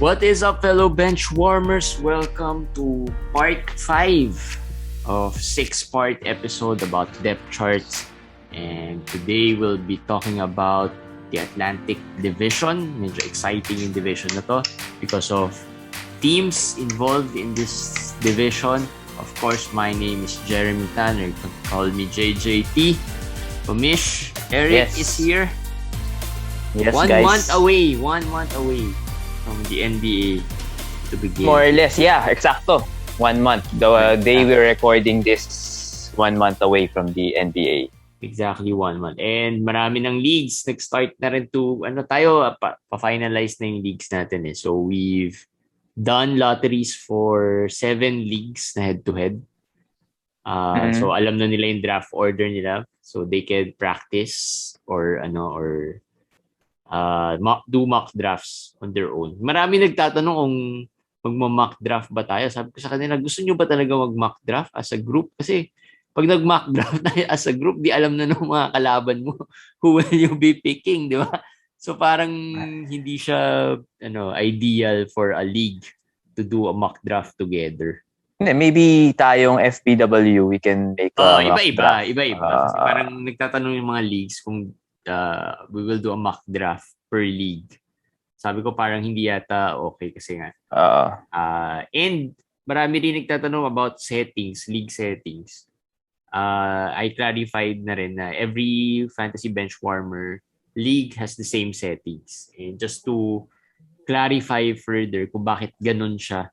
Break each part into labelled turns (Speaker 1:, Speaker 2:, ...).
Speaker 1: What is up, fellow bench warmers? Welcome to part 5 of 6-part episode about depth charts. And today we'll be talking about the Atlantic Division. Medyo exciting yung division na to because of teams involved in this division. Of course, my name is Jeremy Tanner. You can call me JJT. Mish, Eric is here.
Speaker 2: Yes,
Speaker 1: One
Speaker 2: guys.
Speaker 1: month away from the NBA to begin.
Speaker 2: More or less, yeah, exacto. 1 month. The day we're recording this, 1 month away from the NBA.
Speaker 1: Exactly 1 month. And marami ng leagues. Nag-start na rin to, pa-finalize na yung leagues natin eh. So we've done lotteries for 7 leagues na head-to-head. So alam na nila yung draft order nila. So they can practice or do mock drafts on their own. Marami nagtatanong kung magma-mock draft ba tayo. Sabi ko sa kanila, gusto nyo ba talaga mag-mock draft as a group? Kasi pag nag-mock draft tayo as a group, di alam na ng mga kalaban mo who will you be picking, di ba? So parang hindi siya ideal for a league to do a mock draft together.
Speaker 2: Maybe tayong FPW, we can make a
Speaker 1: iba-iba. Kasi parang nagtatanong yung mga leagues kung we will do a mock draft per league. Sabi ko parang hindi yata okay kasi nga. And marami rin nagtatanong about settings, league settings. I clarified na rin na every fantasy benchwarmer league has the same settings. And just to clarify further kung bakit ganun siya.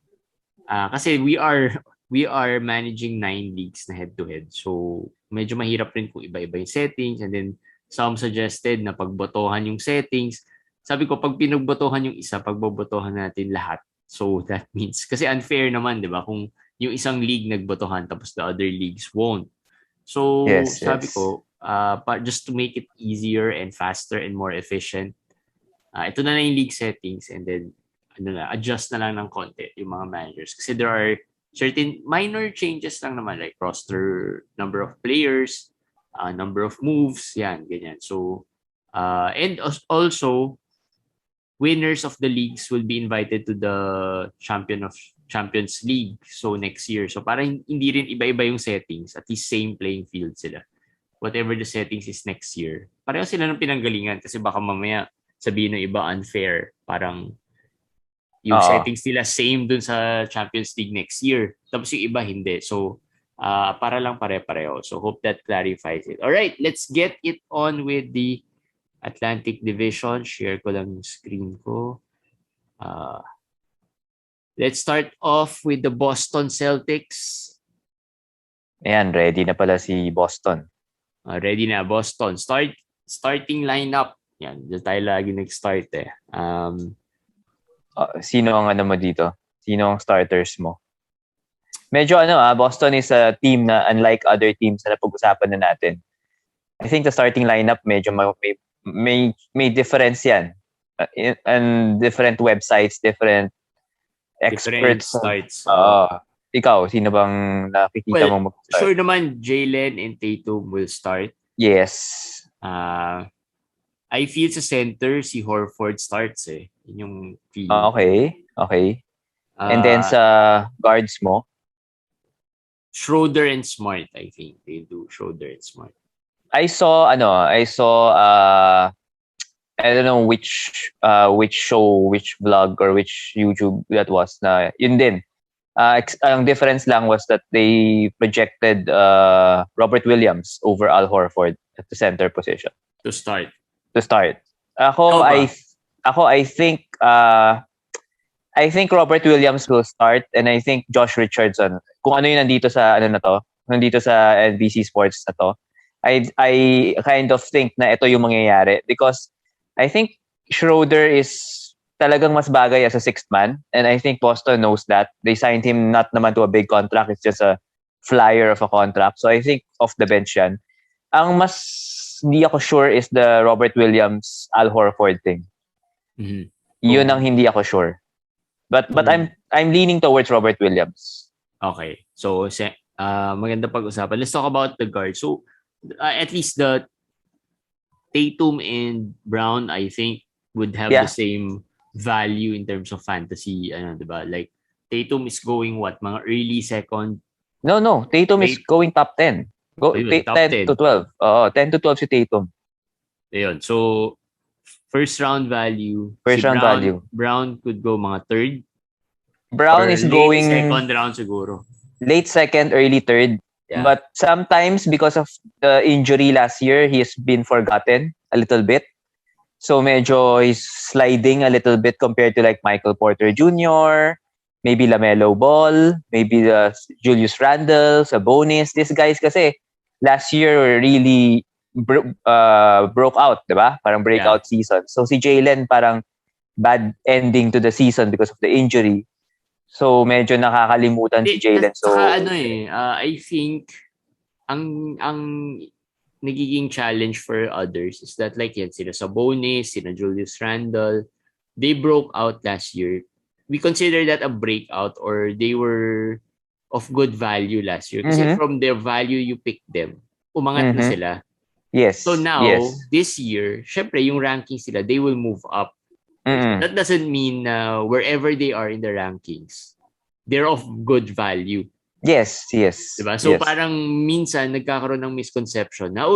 Speaker 1: Kasi we are managing 9 leagues na head-to-head. So medyo mahirap rin kung iba-iba yung settings, and then some suggested na pagbotohan yung settings. Sabi ko, pag pinagbotohan yung isa, pagbobotohan natin lahat. So that means, kasi unfair naman, di ba? Kung yung isang league nagbotohan tapos the other leagues won't. So sabi ko, just to make it easier and faster and more efficient, ito na yung league settings, and then adjust na lang ng konti yung mga managers. Kasi there are certain minor changes lang naman, like roster number of players, number of moves, yan, ganyan. So, and also, winners of the leagues will be invited to the Champions League, so next year. So, parang hindi rin iba-iba yung settings, at least same playing field sila. Whatever the settings is next year. Pareho sila ng pinanggalingan kasi baka mamaya sabihin ng iba unfair. Parang yung settings nila same dun sa Champions League next year. Tapos yung iba hindi. So, para lang pare-pareho. So, hope that clarifies it. Alright, let's get it on with the Atlantic Division. Share ko lang yung screen ko. Let's start off with the Boston Celtics.
Speaker 2: Ayan, ready na pala si Boston.
Speaker 1: Ready na, Boston. Starting lineup. Yan, dyan tayo lagi nag-start eh.
Speaker 2: Sino ang mo dito? Sino ang starters mo? Medyo Boston is a team na unlike other teams na napag-usapan na natin. I think the starting lineup medyo may difference yan. And different websites, different experts.
Speaker 1: Different starts.
Speaker 2: Ikaw, sino bang nakikita mong mag-start?
Speaker 1: Sure naman, Jalen and Tatum will start.
Speaker 2: Yes.
Speaker 1: I feel sa center, si Horford starts eh. Yun yung feeling.
Speaker 2: Okay. And then sa guards mo?
Speaker 1: Schroeder and Smart, I think. They do Schroeder and Smart.
Speaker 2: I saw I don't know which show, which vlog or which YouTube that was na yun din. Ang difference lang was that they projected Robert Williams over Al Horford at the center position.
Speaker 1: To start.
Speaker 2: I think Robert Williams will start, and I think Josh Richardson, kung ano yung nandito sa NBC Sports na to, I kind of think na ito yung mangyayari because I think Schroeder is talagang mas bagay as a sixth man, and I think Boston knows that. They signed him not naman to a big contract, it's just a flyer of a contract. So I think off the bench yan. Ang mas hindi ako sure is the Robert Williams Al Horford thing.
Speaker 1: Mm-hmm.
Speaker 2: Yun ang hindi ako sure. But I'm leaning towards Robert Williams.
Speaker 1: Okay. So maganda pag-usapan. Let's talk about the guard. So at least the Tatum and Brown, I think, would have the same value in terms of fantasy, diba? Like, Tatum is going what? Mga early second?
Speaker 2: No. Tatum is going top 10.
Speaker 1: Top
Speaker 2: 10 to 12. 10 to 12 si Tatum.
Speaker 1: Ayun. So, first round value.
Speaker 2: First round value.
Speaker 1: Brown could go mga third.
Speaker 2: Brown is going
Speaker 1: second round siguro.
Speaker 2: Late second, early third. Yeah. But sometimes because of the injury last year, he's been forgotten a little bit. So medyo he's sliding a little bit compared to like Michael Porter Jr., maybe LaMelo Ball, maybe Julius Randle, Sabonis. These guys kasi last year really broke out, diba? Parang breakout season. So si Jalen parang bad ending to the season because of the injury. So medyo nakakalimutan si Jalen. So
Speaker 1: I think ang nagiging challenge for others is that like yan, sila Sabonis, sila Julius Randle, they broke out last year. We consider that a breakout or they were of good value last year. Kasi from their value you pick them, umangat na sila.
Speaker 2: Yes.
Speaker 1: So now, this year, syempre yung rankings sila, they will move up. That doesn't mean wherever they are in the rankings, they're of good value.
Speaker 2: Yes.
Speaker 1: Diba? So parang minsan nagkakaroon ng misconception na,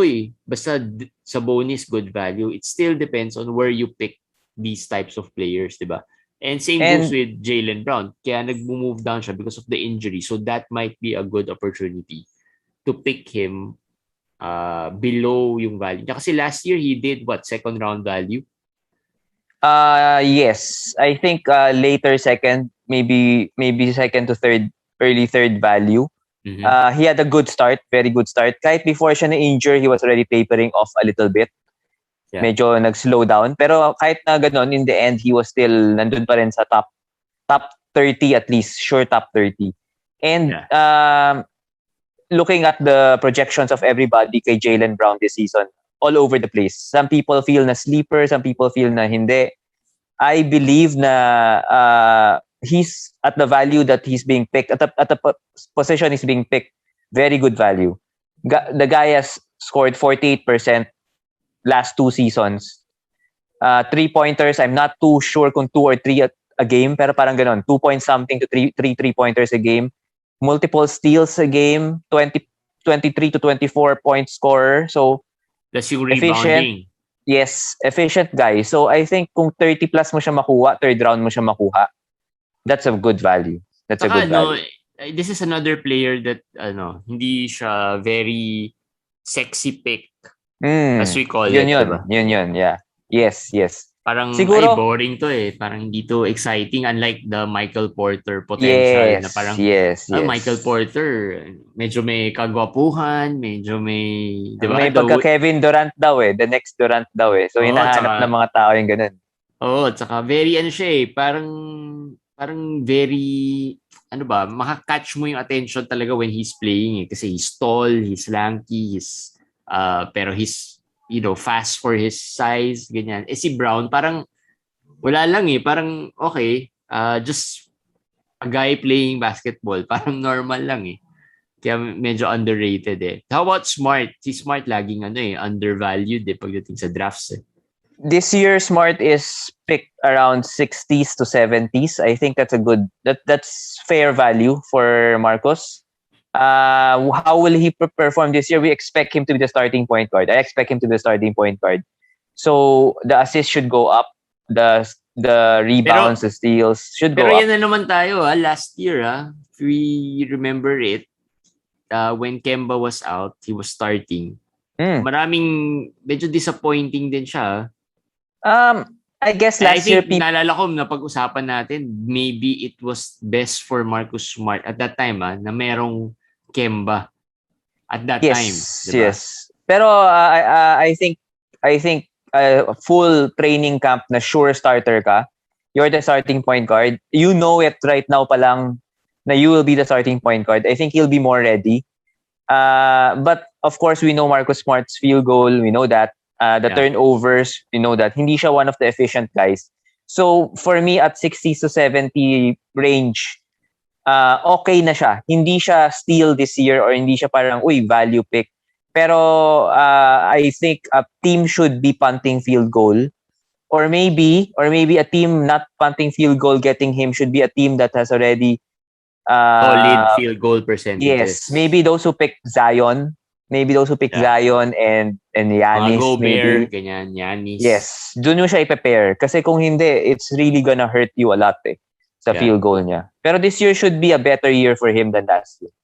Speaker 1: basta Sabonis good value. It still depends on where you pick these types of players, diba? And same goes with Jaylen Brown. Kaya nag-move down siya because of the injury. So that might be a good opportunity to pick him below yung value. Kasi last year he did second round value?
Speaker 2: Yes. I think later second, maybe second to third, early third value. He had a good start, very good start. Kahit before siya na-injure, he was already tapering off a little bit. Yeah. Medyo nag-slow down. Pero kahit na ganun, in the end, he was still nandun pa rin sa top 30 at least. Sure, top 30. And looking at the projections of everybody kay Jaylen Brown this season, all over the place. Some people feel na sleeper, some people feel na hindi. I believe na he's at the value that he's being picked, at the position he's being picked, very good value. The guy has scored 48% last 2 seasons. 3-pointers, I'm not too sure kung 2 or 3 a game, pero parang ganon, 2 point something to 3 3-pointers a game. Multiple steals a game, 23 to 24 point scorer. So
Speaker 1: that's yung rebounding.
Speaker 2: Yes, efficient guy. So I think kung 30 plus mo siya makuha, third round mo siya makuha, that's a good value. That's a good value.
Speaker 1: This is another player that hindi siya very sexy pick, as we call it.
Speaker 2: Yun, yeah. Yes.
Speaker 1: Parang siguro, boring to parang hindi to exciting, unlike the Michael Porter potential na parang Michael Porter medyo may kagwapuhan, medyo may, diba?
Speaker 2: May pagka Kevin Durant daw the next Durant daw so hinahanap ng mga tao yung ganun.
Speaker 1: At saka very siya parang very makakatch mo yung attention talaga when he's playing kasi he's tall, he's lanky, pero he's fast for his size, ganyan. Si Brown, parang wala lang parang okay, just a guy playing basketball, parang normal lang Kaya medyo underrated How about Smart? Si Smart laging undervalued pagdating sa drafts
Speaker 2: This year, Smart is picked around 60s to 70s. I think that's that's fair value for Marcos. How will he perform this year? We expect him to be the starting point guard. I expect him to be the starting point guard. So the assists should go up. The rebounds, the steals should go up.
Speaker 1: Pero yan na naman tayo last year if we remember it, when Kemba was out, he was starting. Maraming medyo disappointing din siya.
Speaker 2: I guess last year
Speaker 1: naalala ko na pag-usapan natin, maybe it was best for Marcus Smart at that time na merong Kemba at that time. Diba?
Speaker 2: Yes. Pero I think full training camp na sure starter ka, you're the starting point guard. You know it right now pa lang na you will be the starting point guard. I think he'll be more ready. But of course, we know Marcus Smart's field goal. We know that. The turnovers, we know that. Hindi siya one of the efficient guys. So for me, at 60 to 70 range, okay na siya. Hindi siya steal this year or hindi siya parang, value pick. Pero I think a team should be punting field goal Or maybe a team not punting field goal getting him should be a team that has already
Speaker 1: solid field goal percentages.
Speaker 2: Yes, maybe those who pick Zion, Zion and Giannis,
Speaker 1: Gobert,
Speaker 2: maybe.
Speaker 1: Ganyan, Giannis.
Speaker 2: Yes, dun yung siya i-prepare. Kasi kung hindi, it's really gonna hurt you a lot sa field goal niya. Pero this year should be a better year for him than last year.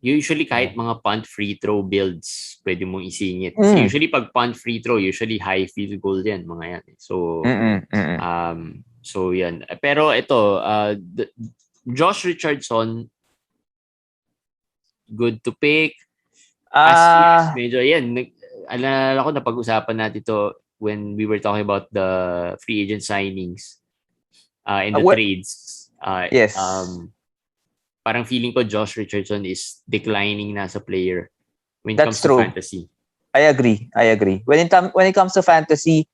Speaker 1: Usually kahit mga punt free throw builds, pwede mong isingit. So usually pag punt free throw, usually high field goal yan, mga yan. So, so yan. Pero ito, Josh Richardson, good to pick. As years, medyo yan. Alala ko na pag-usapan natin ito when we were talking about the free agent signings and the trades.
Speaker 2: Yes.
Speaker 1: Parang feeling ko Josh Richardson is declining na as a player when it comes to fantasy.
Speaker 2: I agree. When it comes to fantasy,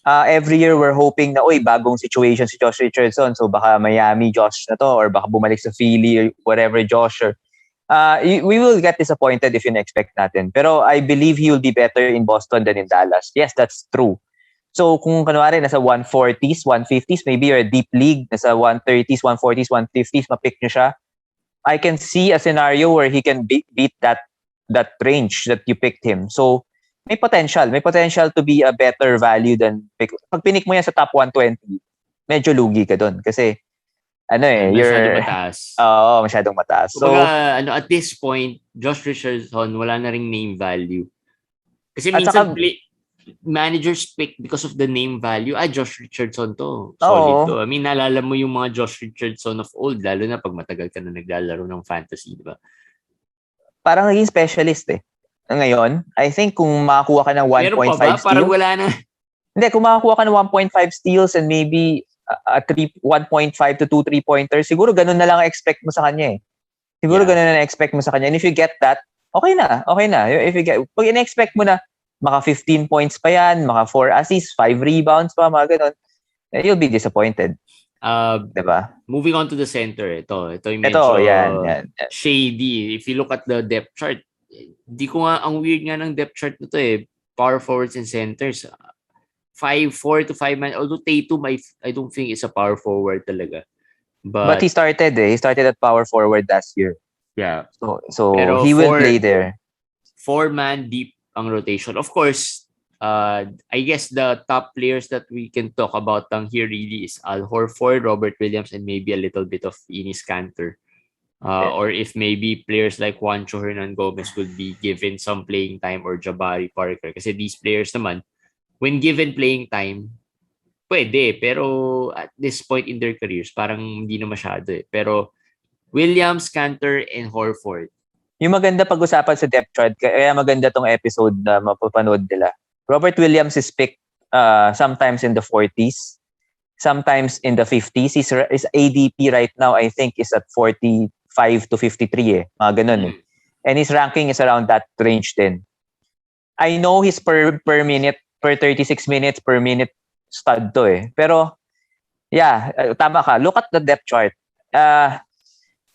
Speaker 2: every year we're hoping na bagong situation si Josh Richardson, so baka Miami Josh na to or baka bumalik sa Philly or whatever Josh or we will get disappointed if in-expect natin. Pero I believe he will be better in Boston than in Dallas. Yes, that's true. So kung kanwari nasa 140s, 150s, maybe you're a deep league, nasa 130s, 140s, 150s, mapick nyo siya. I can see a scenario where he can beat that range that you picked him. So may potential to be a better value than pag pinik mo yan sa top 120, medyo lugi ka doon kasi
Speaker 1: masyadong mataas.
Speaker 2: Masyadong mataas. So
Speaker 1: at this point, Josh Richardson wala na ring name value. Kasi minsan managers pick because of the name value. Josh Richardson to. Solid to. I mean, naalala mo yung mga Josh Richardson of old, lalo na pag matagal ka na naglalaro ng fantasy, di ba?
Speaker 2: Parang naging specialist Ngayon, I think kung makakuha ka ng 1.5 steals.
Speaker 1: Parang wala na.
Speaker 2: Hindi, kung makakuha ka ng 1.5 steals and maybe 1.5 to 2 3-pointers, siguro ganun na lang expect mo sa kanya Siguro ganun na expect mo sa kanya. And if you get that, okay na. If you get, pag in-expect mo na, maka 15 points pa yan, maka 4 assists, 5 rebounds pa, mga ganun, you'll be disappointed. Diba?
Speaker 1: Moving on to the center, ito yung medyo yan. Shady. If you look at the depth chart, ang weird nga ng depth chart nito power forwards and centers. 4 to 5 man. Although Tatum, I don't think is a power forward talaga.
Speaker 2: But he started He started at power forward last year.
Speaker 1: Yeah.
Speaker 2: So he will play there.
Speaker 1: 4-man deep ang rotation. Of course, I guess the top players that we can talk about here really is Al Horford, Robert Williams, and maybe a little bit of Enes Kanter. Or if maybe players like Juancho Hernan Gomez will be given some playing time or Jabari Parker. Kasi these players naman, when given playing time, pwede. Pero at this point in their careers, parang hindi na masyado Pero Williams, Kanter, and Horford,
Speaker 2: yung maganda pag-usapan sa depth chart, kaya maganda tong episode na mapapanood nila. Robert Williams is picked sometimes in the 40s, sometimes in the 50s. His ADP right now, I think, is at 45 to 53 mga ganun And his ranking is around that range din. I know his per minute, per 36 minutes per minute stud to Pero, tama ka. Look at the depth chart.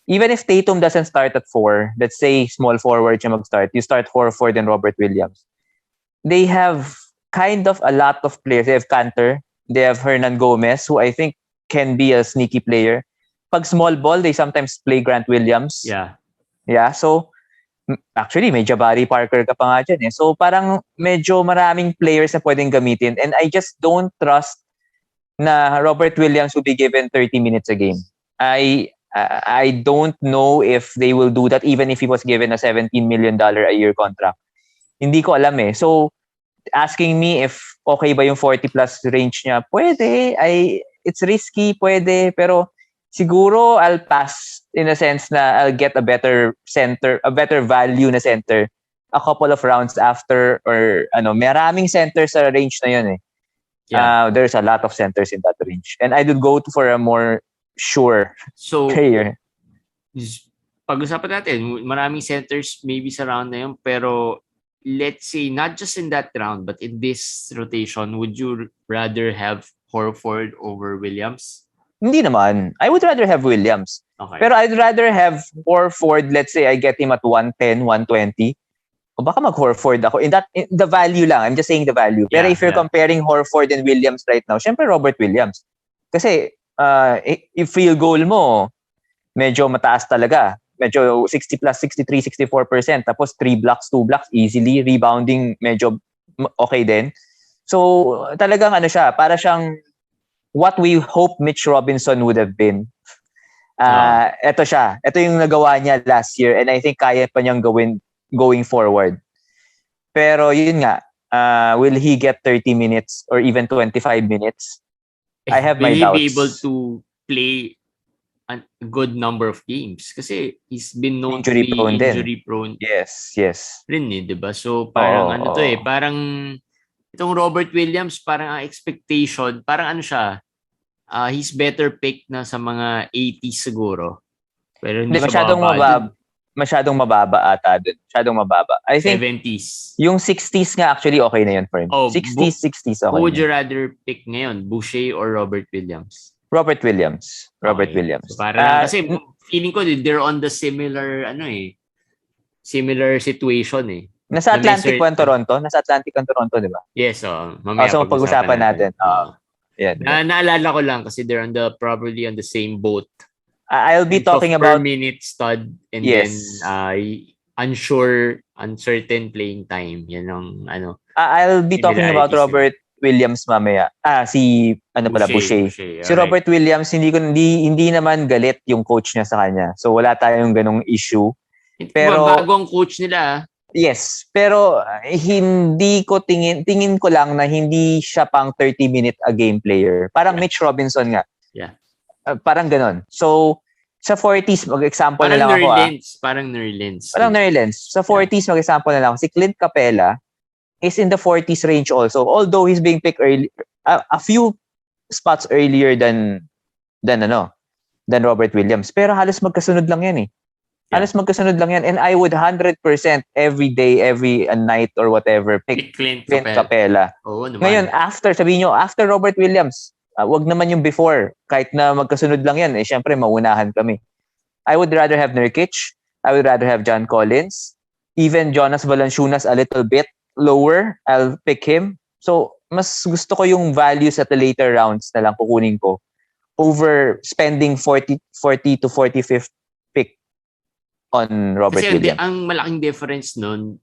Speaker 2: Even if Tatum doesn't start at 4, let's say small forward siya mag-start, you start Horford and Robert Williams. They have kind of a lot of players. They have Kanter, they have Hernan Gomez, who I think can be a sneaky player. Pag small ball, they sometimes play Grant Williams. Yeah, so actually, may Jabari Parker ka pa nga dyan So parang medyo maraming players na pwedeng gamitin. And I just don't trust na Robert Williams will be given 30 minutes a game. I don't know if they will do that even if he was given a $17 million a year contract. Hindi ko alam So, asking me if okay ba yung 40 plus range niya, pwede. It's risky, pwede. Pero siguro I'll pass in a sense na I'll get a better center, a better value na center a couple of rounds after or maraming centers sa range na yun There's a lot of centers in that range. And I would go for a more sure player.
Speaker 1: Pag-usapan natin, maraming centers maybe sa round na yun, pero let's say, not just in that round, but in this rotation, would you rather have Horford over Williams?
Speaker 2: Hindi naman. I would rather have Williams.
Speaker 1: Okay.
Speaker 2: Pero I'd rather have Horford, let's say I get him at 110, 120. baka mag-Horford ako. In the value lang. I'm just saying the value. Pero if you're comparing Horford and Williams right now, syempre Robert Williams. Kasi if field goal mo, medyo mataas talaga. Medyo 60 plus 63, 64%. Tapos 3 blocks, 2 blocks, easily. Rebounding, medyo okay din. So, talagang siya, para siyang what we hope Mitch Robinson would have been. Ito siya. Ito yung nagawa niya last year and I think kaya pa niyang gawin going forward. Pero yun nga, will he get 30 minutes or even 25 minutes? I have my doubts.
Speaker 1: Will he be able to play a good number of games? Kasi he's been known to be injury prone.
Speaker 2: Yes.
Speaker 1: Rin diba? So parang parang itong Robert Williams, parang ang expectation, parang siya, he's better pick na sa mga 80s siguro. Pero hindi
Speaker 2: masyadong mababa ata dun. Masyadong mababa. I think
Speaker 1: 70s.
Speaker 2: Yung 60s nga actually okay na yun for him. 60s okay.
Speaker 1: Who would you rather pick ngayon? Boucher or Robert Williams?
Speaker 2: Robert Williams. So,
Speaker 1: parang kasi feeling ko they're on the similar similar situation eh.
Speaker 2: Nasa Atlantic ang Toronto? Nasa Atlantic ang Toronto, di ba?
Speaker 1: Yes, mamaya
Speaker 2: so pag-usapan natin.
Speaker 1: Naalala ko lang kasi they're probably on the same boat.
Speaker 2: I'll be talking about
Speaker 1: per minute stud and then uncertain playing time. Yan ang
Speaker 2: I'll be talking about Robert Williams mamaya. Boucher. Si Robert Williams hindi naman galit yung coach niya sa kanya. So wala tayong ganong issue. Pero
Speaker 1: bagong coach nila.
Speaker 2: Yes, pero hindi ko tingin ko lang na hindi siya pang 30-minute a game player. Parang Mitch Robinson nga.
Speaker 1: Yeah.
Speaker 2: Parang ganon. So, sa 40s, mag-example na lang ako.
Speaker 1: Parang Nerlens.
Speaker 2: Sa 40s, mag-example na lang ako. Si Clint Capela is in the 40s range also. Although he's being picked early, a few spots earlier than Robert Williams. Pero halos magkasunod lang yan eh. Halos magkasunod lang yan. And I would 100% every day, every night or whatever, pick Clint Capela. Ngayon, sabihin nyo, after Robert Williams, wag naman yung before. Kahit na magkasunod lang yan, syempre maunahan kami. I would rather have Nurkic. I would rather have John Collins. Even Jonas Valanciunas a little bit lower. I'll pick him. So, mas gusto ko yung values at the later rounds na lang kukunin ko over spending 40 to 45th pick on Robert Williams.
Speaker 1: Kasi ang malaking difference nun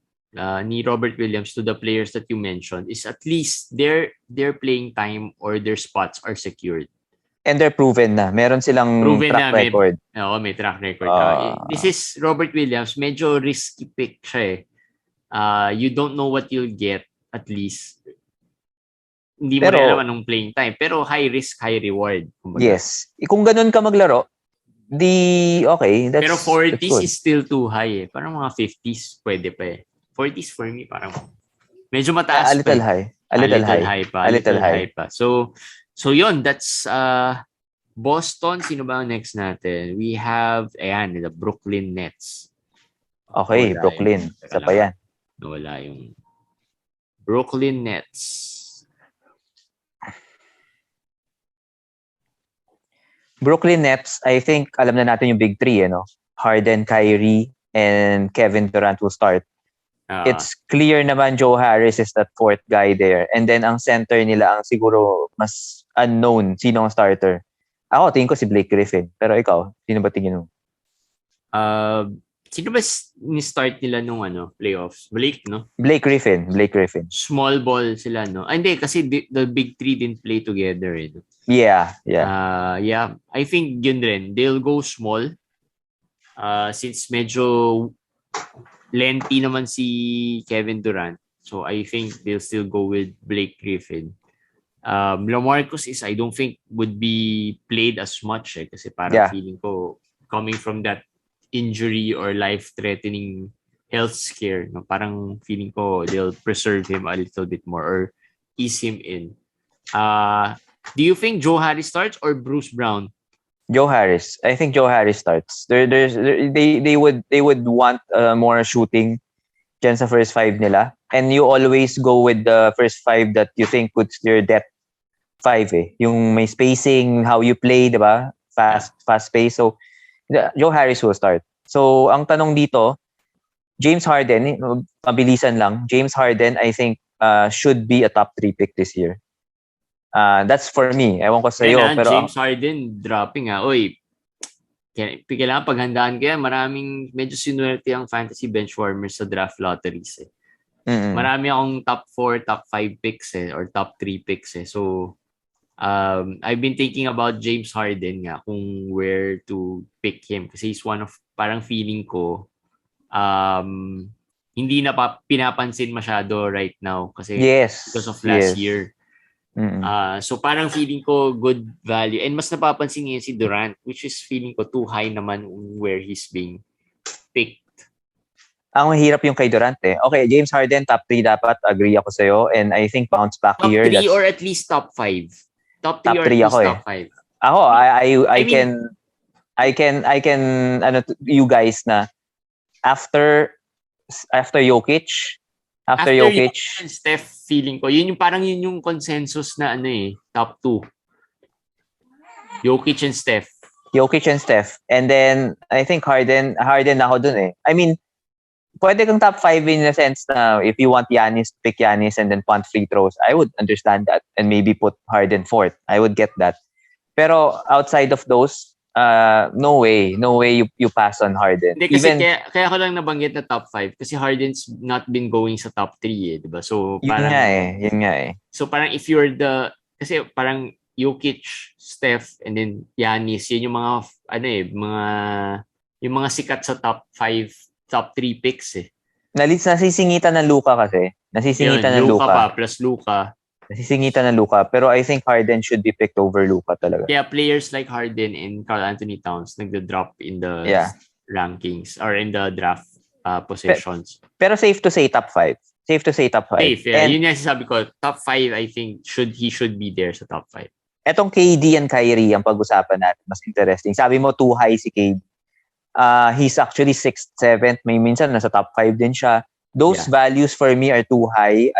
Speaker 1: ni Robert Williams to the players that you mentioned is at least their playing time or their spots are secured.
Speaker 2: And they're proven na. Meron silang track record.
Speaker 1: May track record. This is Robert Williams. Medyo risky pick siya eh. You don't know what you'll get at least. Hindi mo rin alam anong playing time. Pero high risk, high reward.
Speaker 2: Kumbaga. Yes. Kung ganun ka maglaro, okay.
Speaker 1: Pero 40s is still too high eh. Parang mga 50s pwede pa eh. 40s for me parang medyo mataas
Speaker 2: a little high. A little high
Speaker 1: pa. So yun, that's Boston. Sino ba ang next natin? We have the Brooklyn Nets.
Speaker 2: Okay, Brooklyn. Isa pa yan.
Speaker 1: Wala yung Brooklyn Nets.
Speaker 2: Brooklyn Nets, I think alam na natin yung big three, Harden, Kyrie, and Kevin Durant will start. It's clear naman Joe Harris is that fourth guy there. And then ang center nila ang siguro mas unknown. Sino ang starter? Ako, tingin ko si Blake Griffin. Pero ikaw, sino ba tingin mo?
Speaker 1: Sino ba ni-start nila nung playoffs? Blake, no?
Speaker 2: Blake Griffin.
Speaker 1: Small ball sila, no? Hindi, kasi the big three didn't play together.
Speaker 2: Yeah.
Speaker 1: I think yun rin. They'll go small. Since medyo lengthy naman si Kevin Durant. So I think they'll still go with Blake Griffin. LaMarcus I don't think would be played as much kasi parang feeling ko coming from that injury or life-threatening health scare, parang feeling ko they'll preserve him a little bit more or ease him in. Do you think Joe Harris starts or Bruce Brown?
Speaker 2: Joe Harris. I think Joe Harris starts. They would want more shooting dyan sa first five nila. And you always go with the first five that you think puts your depth five eh. Yung may spacing, how you play, diba? Fast pace. So, Joe Harris will start. So, ang tanong dito, James Harden, mabilisan lang. James Harden, I think, should be a top 3 pick this year. That's for me. Ewan ko sa'yo. Pero
Speaker 1: James Harden dropping Oy, kailangan paghandaan kaya maraming medyo sinuwerte ang fantasy bench warmers sa draft lotteries Marami akong top 4, top 5 picks or top 3 picks So I've been thinking about James Harden nga kung where to pick him kasi he's one of parang feeling ko hindi na pinapansin masyado right now kasi because of last year. So parang feeling ko good value and mas napapansin niya si Durant which is feeling ko too high naman where he's being picked.
Speaker 2: Ang hirap yung kay Durant Okay, James Harden top 3 dapat, agree ako sa'yo, and I think bounce back
Speaker 1: top
Speaker 2: here.
Speaker 1: Top 3 or at least top 5. Top 3 or at least top 5.
Speaker 2: Ako, I can you guys na after Jokic After Jokic
Speaker 1: and Steph, feeling ko yun yung consensus na top 2. Jokic and Steph. And then I think Harden na ako dun I mean, pwede kang top 5 in the sense na if you want Giannis, pick Giannis and then punt free throws. I would understand that and maybe put Harden fourth. I would get that. Pero outside of those, no way you pass on Harden. Hindi, kasi kaya ko lang nabanggit na top 5 kasi Harden's not been going sa top 3 diba? So parang
Speaker 2: yun nga
Speaker 1: So parang if you're kasi parang Jokic, Steph and then Giannis, yun yung mga yung mga sikat sa top 5, top 3 picks
Speaker 2: Nasisingitan ng Luka kasi. Nasisingitan ng Luka.
Speaker 1: Luka pa plus Luka.
Speaker 2: Nasisingitan ng Luka, pero I think Harden should be picked over Luka talaga.
Speaker 1: Yeah, players like Harden and Karl Anthony Towns nagda-drop in the rankings or in the draft positions.
Speaker 2: Pero safe to say top 5. Safe to say top 5.
Speaker 1: Safe, yeah. Yun yung sabi ko, top 5 I think he should be there sa top 5.
Speaker 2: Etong KD and Kyrie ang pag-usapan natin, mas interesting. Sabi mo too high si KD. He's actually 6th, 7th, may minsan nasa top 5 din siya. Those values for me are too high.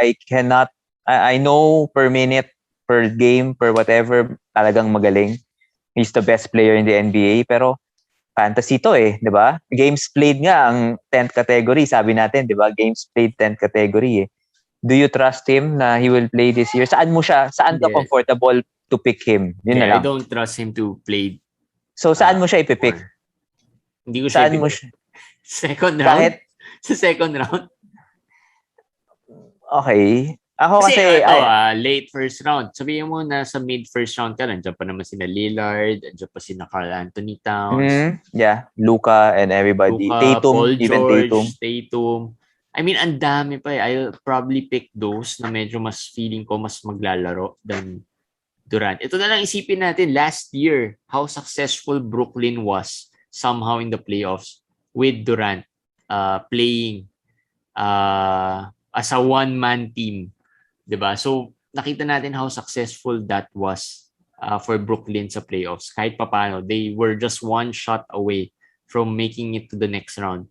Speaker 2: I know per minute, per game, per whatever, talagang magaling. He's the best player in the NBA, pero fantasy to di ba? Games played nga ang 10th category, sabi natin, di ba? Games played 10th category Do you trust him na he will play this year? Saan ka comfortable to pick him? Yun na lang.
Speaker 1: I don't trust him to play.
Speaker 2: So saan mo siya ipipick?
Speaker 1: Hindi ko siya ipipick. Second round? Sa second round?
Speaker 2: Okay. Ako kasi
Speaker 1: late first round. Sabihin mo na sa mid first round ka, nandiyan pa naman sina Lillard, nandiyan pa sina Karl Anthony Towns.
Speaker 2: Yeah, Luka and everybody. Tatum,
Speaker 1: Paul George,
Speaker 2: Tatum.
Speaker 1: I mean, ang dami pa I'll probably pick those na medyo mas feeling ko mas maglalaro than Durant. Ito na lang isipin natin, last year, how successful Brooklyn was somehow in the playoffs with Durant playing as a one-man team. Diba? So, nakita natin how successful that was for Brooklyn sa playoffs. Kahit papano, they were just one shot away from making it to the next round.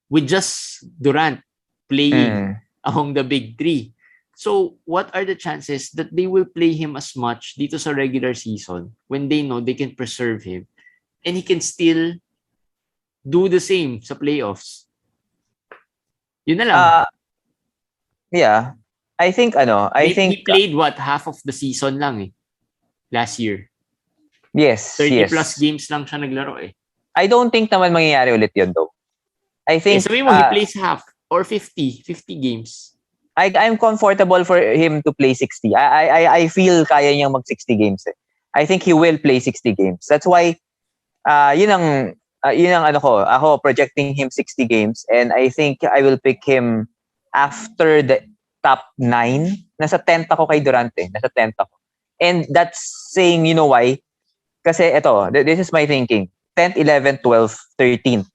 Speaker 1: With just Durant playing among the big three. So, what are the chances that they will play him as much dito sa regular season when they know they can preserve him and he can still do the same sa playoffs? Yun na lang.
Speaker 2: Yeah. I think
Speaker 1: he played half of the season lang last year.
Speaker 2: Yes.
Speaker 1: 30 plus games lang siya naglaro
Speaker 2: I don't think naman mangyayari ulit yun though. I think
Speaker 1: sabihin mo he plays half or 50 games.
Speaker 2: I'm comfortable for him to play 60. I feel kaya niyang mag 60 games. I think he will play 60 games. That's why yun ang ako projecting him 60 games and I think I will pick him after the top 9. Nasa 10th ako kay Durant Nasa 10th ako. And that's saying, you know why? Kasi this is my thinking. 10th, 11th, 12th, 13th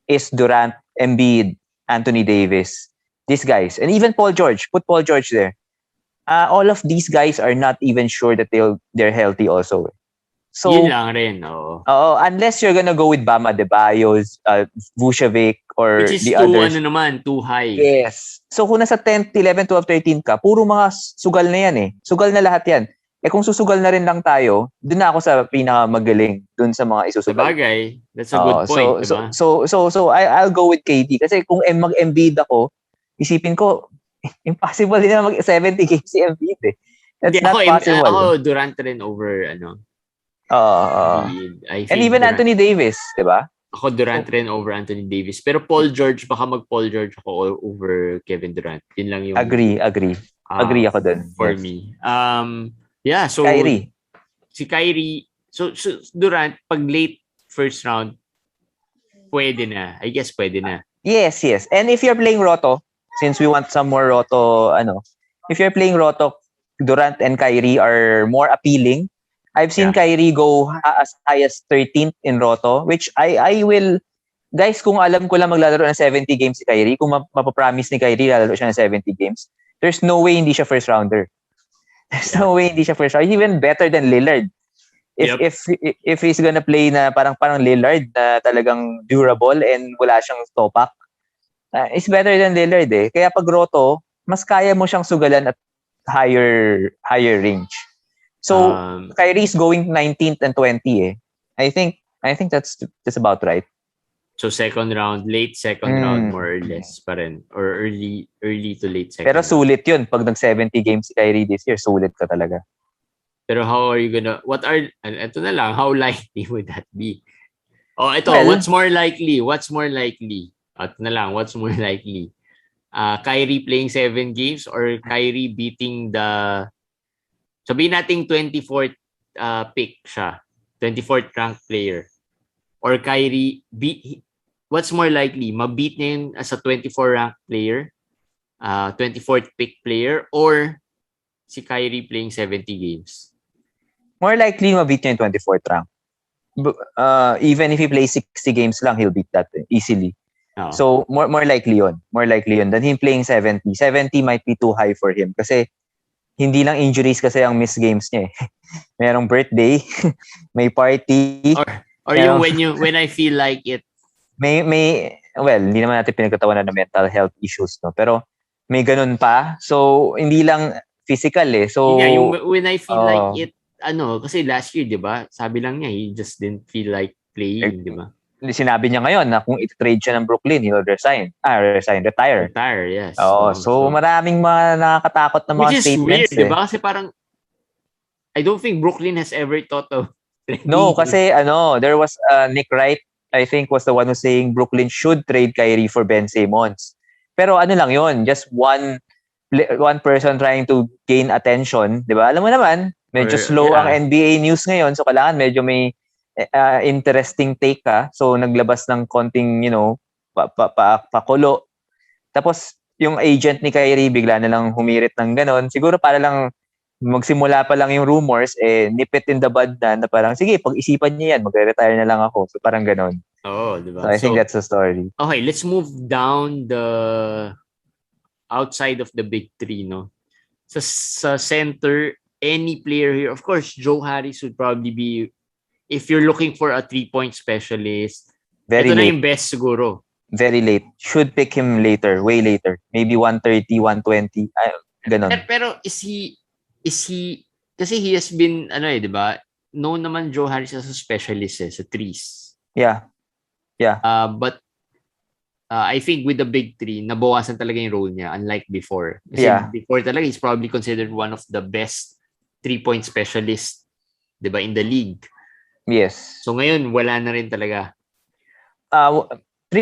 Speaker 2: is Durant, Embiid, Anthony Davis. These guys. And even Paul George. Put Paul George there. All of these guys are not even sure that they're healthy also. So,
Speaker 1: yun lang rin,
Speaker 2: unless you're gonna go with Bam Adebayo, Vucevic, or
Speaker 1: which is
Speaker 2: the others.
Speaker 1: Too high.
Speaker 2: Yes. So kung nasa 10th, 11th, 12th, 13th ka, puro mga sugal na yan Sugal na lahat yan. kung susugal na rin lang tayo, doon na ako sa pinakamagaling doon sa mga isusugal.
Speaker 1: Sabagay, that's a good point, diba?
Speaker 2: So I'll go with KD kasi kung mag-Embiid ako, isipin ko impossible din na mag 70 games si Embiid eh. That's not possible.
Speaker 1: Ako Durant rin over
Speaker 2: And even Durant. Anthony Davis, diba?
Speaker 1: Ako Durant rin over Anthony Davis. Pero Paul George, baka mag-Paul George ako over Kevin Durant. Yun lang yung...
Speaker 2: Agree ako dun.
Speaker 1: For me. So...
Speaker 2: Kyrie.
Speaker 1: Si Kyrie, so Durant, pag late first round, pwede na. I guess pwede na.
Speaker 2: Yes. And if you're playing Roto, since we want some more Roto, if you're playing Roto, Durant and Kyrie are more appealing. I've seen Kyrie go as high as 13th in Roto, which I will, guys, kung alam ko lang maglalaro ng 70 games si Kyrie, kung mapapromise ni Kyrie lalaro siya ng 70 games, there's no way hindi siya first rounder. There's no way hindi siya first rounder. Even better than Lillard. If he's gonna play na parang Lillard na talagang durable and wala siyang topak, it's better than Lillard eh. Kaya pag Roto, mas kaya mo siyang sugalan at higher range. So Kyrie's going 19th and 20 eh. I think that's about right.
Speaker 1: So second round, late second round more or less pa rin. Or early to late second.
Speaker 2: Pero sulit yun. Pag nag-70 games si Kyrie this year, sulit ka talaga.
Speaker 1: Pero how are you gonna, ito na lang, how likely would that be? What's more likely? Ito na lang, what's more likely? Kyrie playing 7 games or Kyrie beating sabihin nating 24th pick siya, 24th ranked player. Or Kyrie, what's more likely? Mabeat niya yun as a 24 ranked player, 24th pick player, or si Kyrie playing 70 games?
Speaker 2: More likely mabeat niya yung 24th rank. Even if he plays 60 games lang, he'll beat that easily. Oh. So, more likely yun. More likely yun than him playing 70. 70 might be too high for him kasi hindi lang injuries kasi ang miss games niya eh. Merong birthday, may party.
Speaker 1: Or yung when I feel like it.
Speaker 2: Well, hindi naman natin pinagkatawanan ng mental health issues, no? Pero may ganun pa. So, hindi lang physical eh. So,
Speaker 1: when I feel like it, kasi last year, di ba? Sabi lang niya, he just didn't feel like playing, di ba?
Speaker 2: Sinabi niya ngayon na kung i-trade siya ng Brooklyn, he'll retire.
Speaker 1: Retire, yes.
Speaker 2: So maraming mga nakakatakot na mga statements.
Speaker 1: Which is weird, diba? Kasi parang, I don't think Brooklyn has ever thought of trading.
Speaker 2: No, kasi there was Nick Wright, I think, was the one who's saying Brooklyn should trade Kyrie for Ben Simmons. Pero lang yun, just one person trying to gain attention, di ba? Alam mo naman, medyo slow ang NBA news ngayon, so kailangan medyo may interesting take ka. So naglabas ng konting, pakulo. Tapos yung agent ni Kyrie bigla na lang humirit ng ganon. Siguro para lang magsimula pa lang yung rumors, nip it in the bud na parang, sige, pag-isipan niya yan, magre-retire na lang ako. So parang ganon.
Speaker 1: Diba?
Speaker 2: So I think that's the story.
Speaker 1: Okay, let's move down the outside of the big three, no? Sa center, any player here, of course, Joe Harris would probably be, if you're looking for a 3-point specialist, ito na yung best siguro.
Speaker 2: Very late. Should pick him later, way later. Maybe 130, 120. Ganon.
Speaker 1: Pero is he, kasi he has been, di ba? Known naman Joe Harris as a specialist sa threes.
Speaker 2: Yeah.
Speaker 1: But I think with the big three, nabawasan talaga yung role niya, unlike before. Kasi before talaga, he's probably considered one of the best 3-point specialists, di ba, in the league.
Speaker 2: Yes.
Speaker 1: So ngayon, wala na rin talaga.
Speaker 2: 3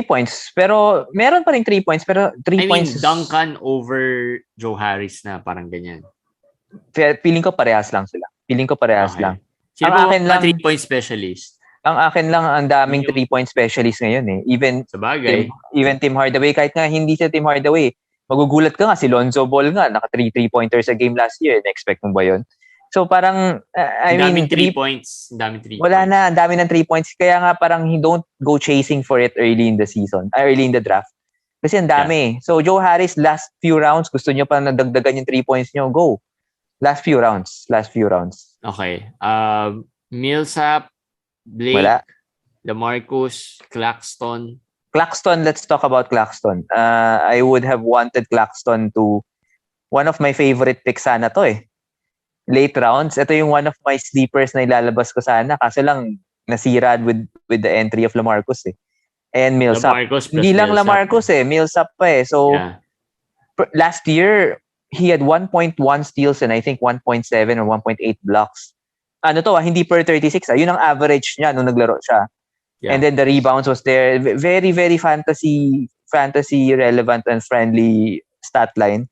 Speaker 2: points. Pero meron pa rin 3 points. Pero 3 points...
Speaker 1: Duncan over Joe Harris na parang ganyan.
Speaker 2: Feeling ko parehas lang sila. Lang.
Speaker 1: Sino ang akin lang 3-point specialist?
Speaker 2: Ang akin lang, ang daming 3-point specialist ngayon eh. Even Tim Hardaway, kahit nga hindi siya Tim Hardaway, magugulat ka nga, si Lonzo Ball nga, naka 3-pointers sa game last year. Na-expect mo ba yun? So parang,
Speaker 1: daming 3 points.
Speaker 2: Wala na, ang dami ng 3 points. Kaya nga parang don't go chasing for it early in the season, early in the draft. Kasi ang dami. So Joe Harris, last few rounds, gusto nyo pa nadagdagan yung 3 points nyo, go. Last few rounds.
Speaker 1: Okay. Millsap, Blake, wala. LaMarcus, Claxton.
Speaker 2: Let's talk about Claxton. I would have wanted Claxton to, one of my favorite picks sana to eh. late rounds. Ito yung one of my sleepers na ilalabas ko sana. Kaso lang, nasira with the entry of LaMarcus eh. And Millsap. Hindi lang LaMarcus eh. Millsap pa eh. So, last year, he had 1.1 steals and I think 1.7 or 1.8 blocks. Ano to hindi per 36. Yun ang average niya nung naglaro siya. Yeah. And then the rebounds was there. Very, very fantasy relevant and friendly stat line.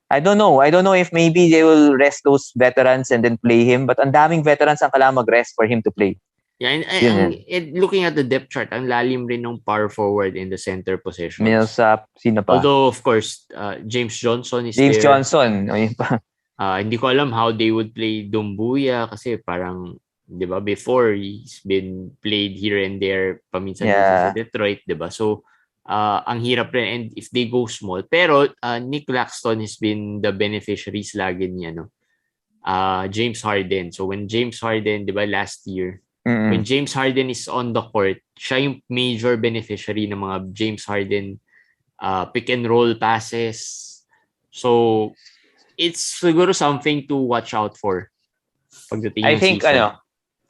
Speaker 2: I don't know if maybe they will rest those veterans and then play him. But ang daming veterans ang kailangan mag-rest for him to play.
Speaker 1: Yeah, and looking at the depth chart, ang lalim rin ng power forward in the center position.
Speaker 2: Millsap, sino pa?
Speaker 1: Although, of course, James Johnson is
Speaker 2: James
Speaker 1: there.
Speaker 2: Johnson. Ayun pa.
Speaker 1: Hindi ko alam how they would play Dumbuya kasi parang, di ba, before he's been played here and there paminsan sa Detroit, di ba? So, ang hirap rin and if they go small. Pero Nick Claxton has been the beneficiaries lagi ni James Harden. So when James Harden, di ba, last year, when James Harden is on the court, siya yung major beneficiary ng mga James Harden pick and roll passes. So it's siguro something to watch out for pagdating ng season.